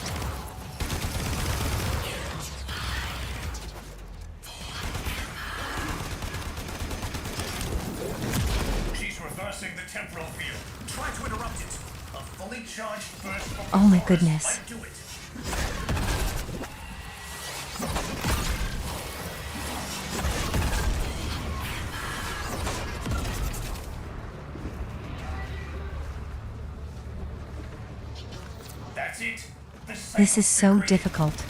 Speaker 7: She's reversing the temporal field. Try to interrupt it. A fully charged burst from
Speaker 1: Oh my
Speaker 7: the forest
Speaker 1: goodness.
Speaker 7: might do it. That's it. The
Speaker 1: This is
Speaker 7: cycle's
Speaker 1: so
Speaker 7: degrading.
Speaker 1: difficult.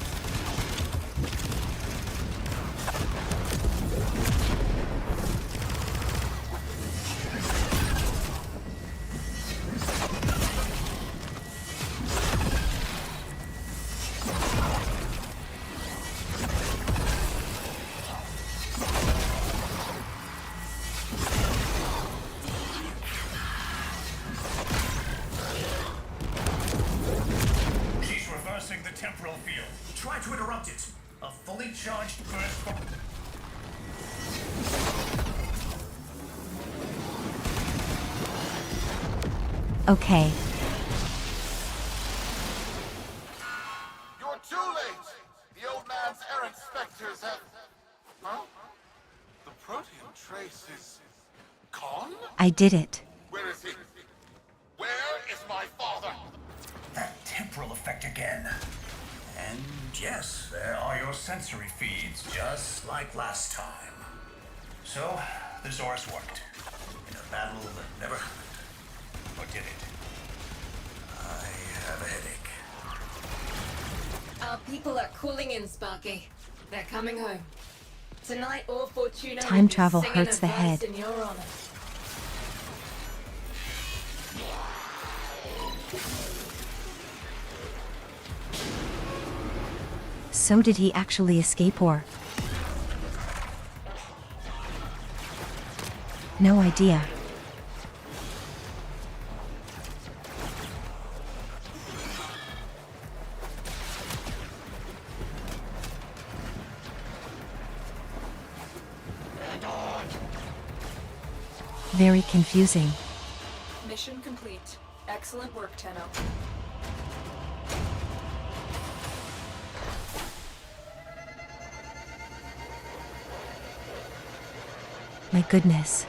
Speaker 7: She's reversing the temporal field. Try to interrupt it. A fully charged burst from...
Speaker 1: Okay.
Speaker 6: You're too late! The old man's errant specters have... Huh? The protean trace is... gone?
Speaker 1: I did it.
Speaker 6: Where is he? Where is my father?
Speaker 7: That temporal effect again. And yes, there are your sensory feeds, just like last time. So, the Zorus worked. In a battle that never happened. Or did it? I have a headache.
Speaker 5: Our people are calling in, Sparky. They're coming home. Tonight, all Fortuna
Speaker 1: Time
Speaker 5: will be
Speaker 1: travel
Speaker 5: singing
Speaker 1: hurts
Speaker 5: a
Speaker 1: the
Speaker 5: verse
Speaker 1: head.
Speaker 5: in your honor.
Speaker 1: So did he actually escape or? No idea. Very confusing.
Speaker 3: Mission complete. Excellent work, Tenno.
Speaker 1: My goodness.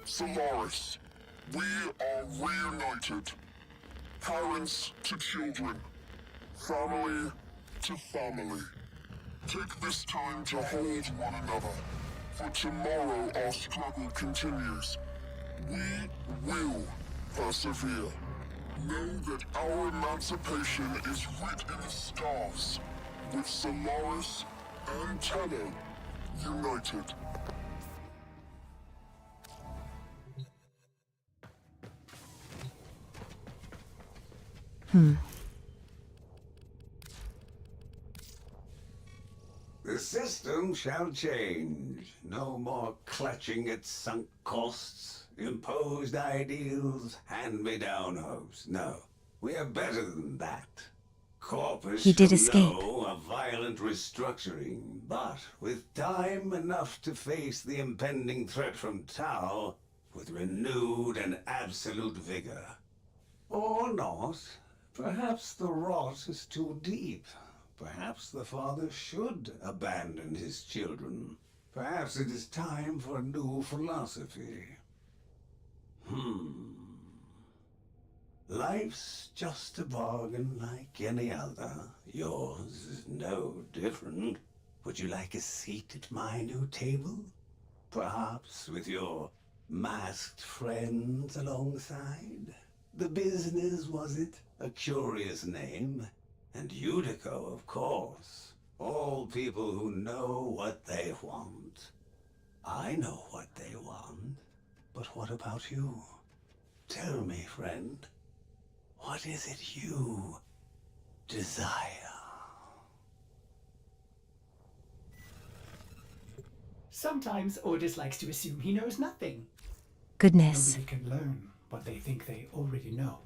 Speaker 8: Solaris, we are reunited. Parents to children. Family to family. Take this time to hold one another. For tomorrow our struggle continues. We will persevere. Know that our emancipation is writ in the stars. With Solaris and Tenno united.
Speaker 9: The system shall change. No more clutching at sunk costs, imposed ideals, hand-me-down hopes. No, we are better than that. Corpus
Speaker 1: He did
Speaker 9: shall
Speaker 1: escape.
Speaker 9: know a violent restructuring, but with time enough to face the impending threat from Tau with renewed and absolute vigor. Or not. Perhaps the rot is too deep. Perhaps the father should abandon his children. Perhaps it is time for a new philosophy. Life's just a bargain like any other. Yours is no different. Would you like a seat at my new table? Perhaps with your Masked friends alongside? The business, was it? A curious name. And Utico, of course. All people who know what they want. I know what they want. But what about you? Tell me, friend. What is it you desire?
Speaker 10: Sometimes Ordis likes to assume he knows nothing.
Speaker 1: Goodness.
Speaker 10: Nobody can learn what they think they already know.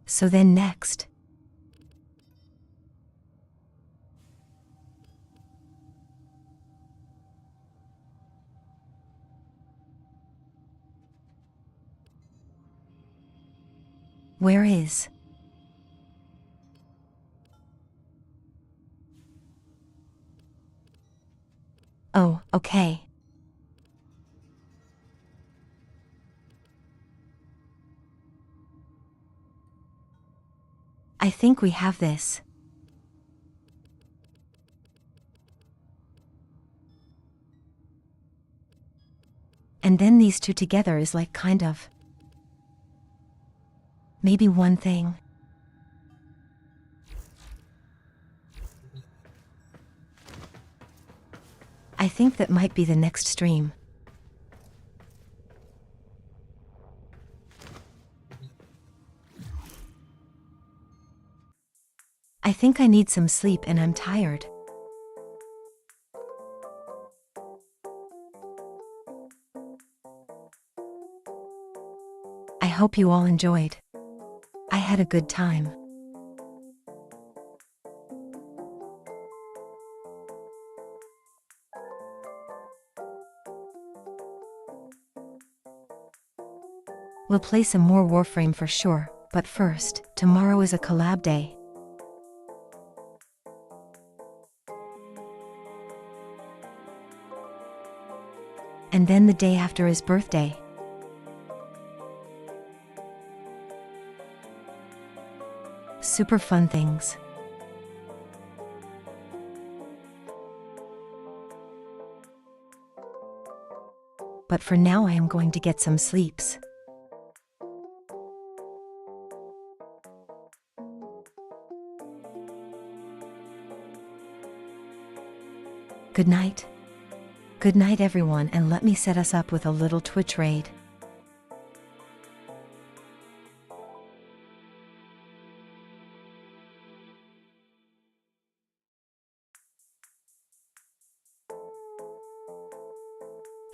Speaker 1: So then next. Where is? Oh, okay. I think we have this. And then these two together is like kind of. Maybe one thing. I think that might be the next stream. I think I need some sleep and I'm tired. I hope you all enjoyed. I had a good time. We'll play some more Warframe for sure, but first, tomorrow is a collab day. And then the day after is birthday. Super fun things. But for now I am going to get some sleeps. Good night. Good night everyone, and let me set us up with a little Twitch raid.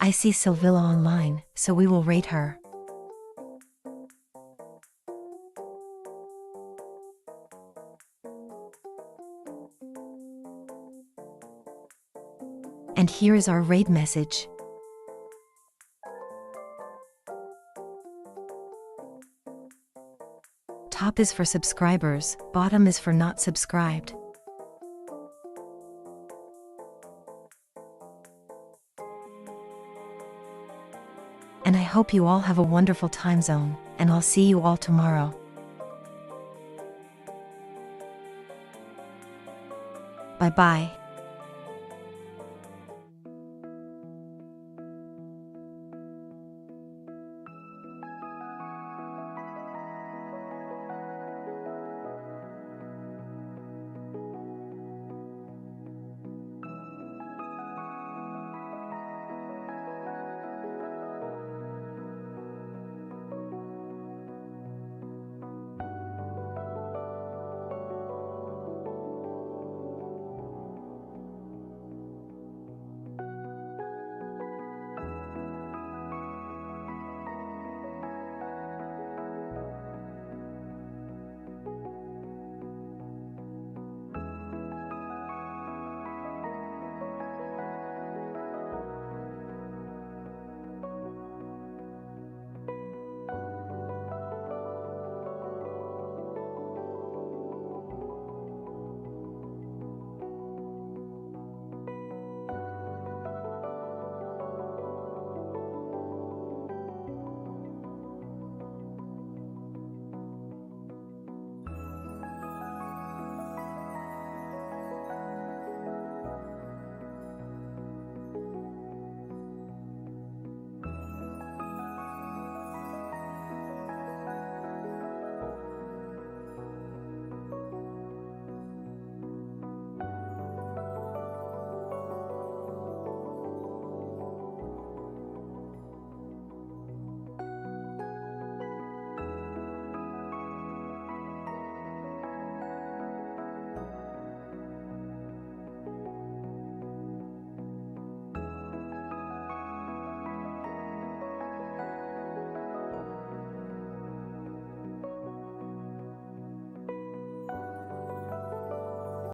Speaker 1: I see Sylvilla online, so we will raid her. And here is our raid message. Top is for subscribers, bottom is for not subscribed. And I hope you all have a wonderful time zone, and I'll see you all tomorrow. Bye bye.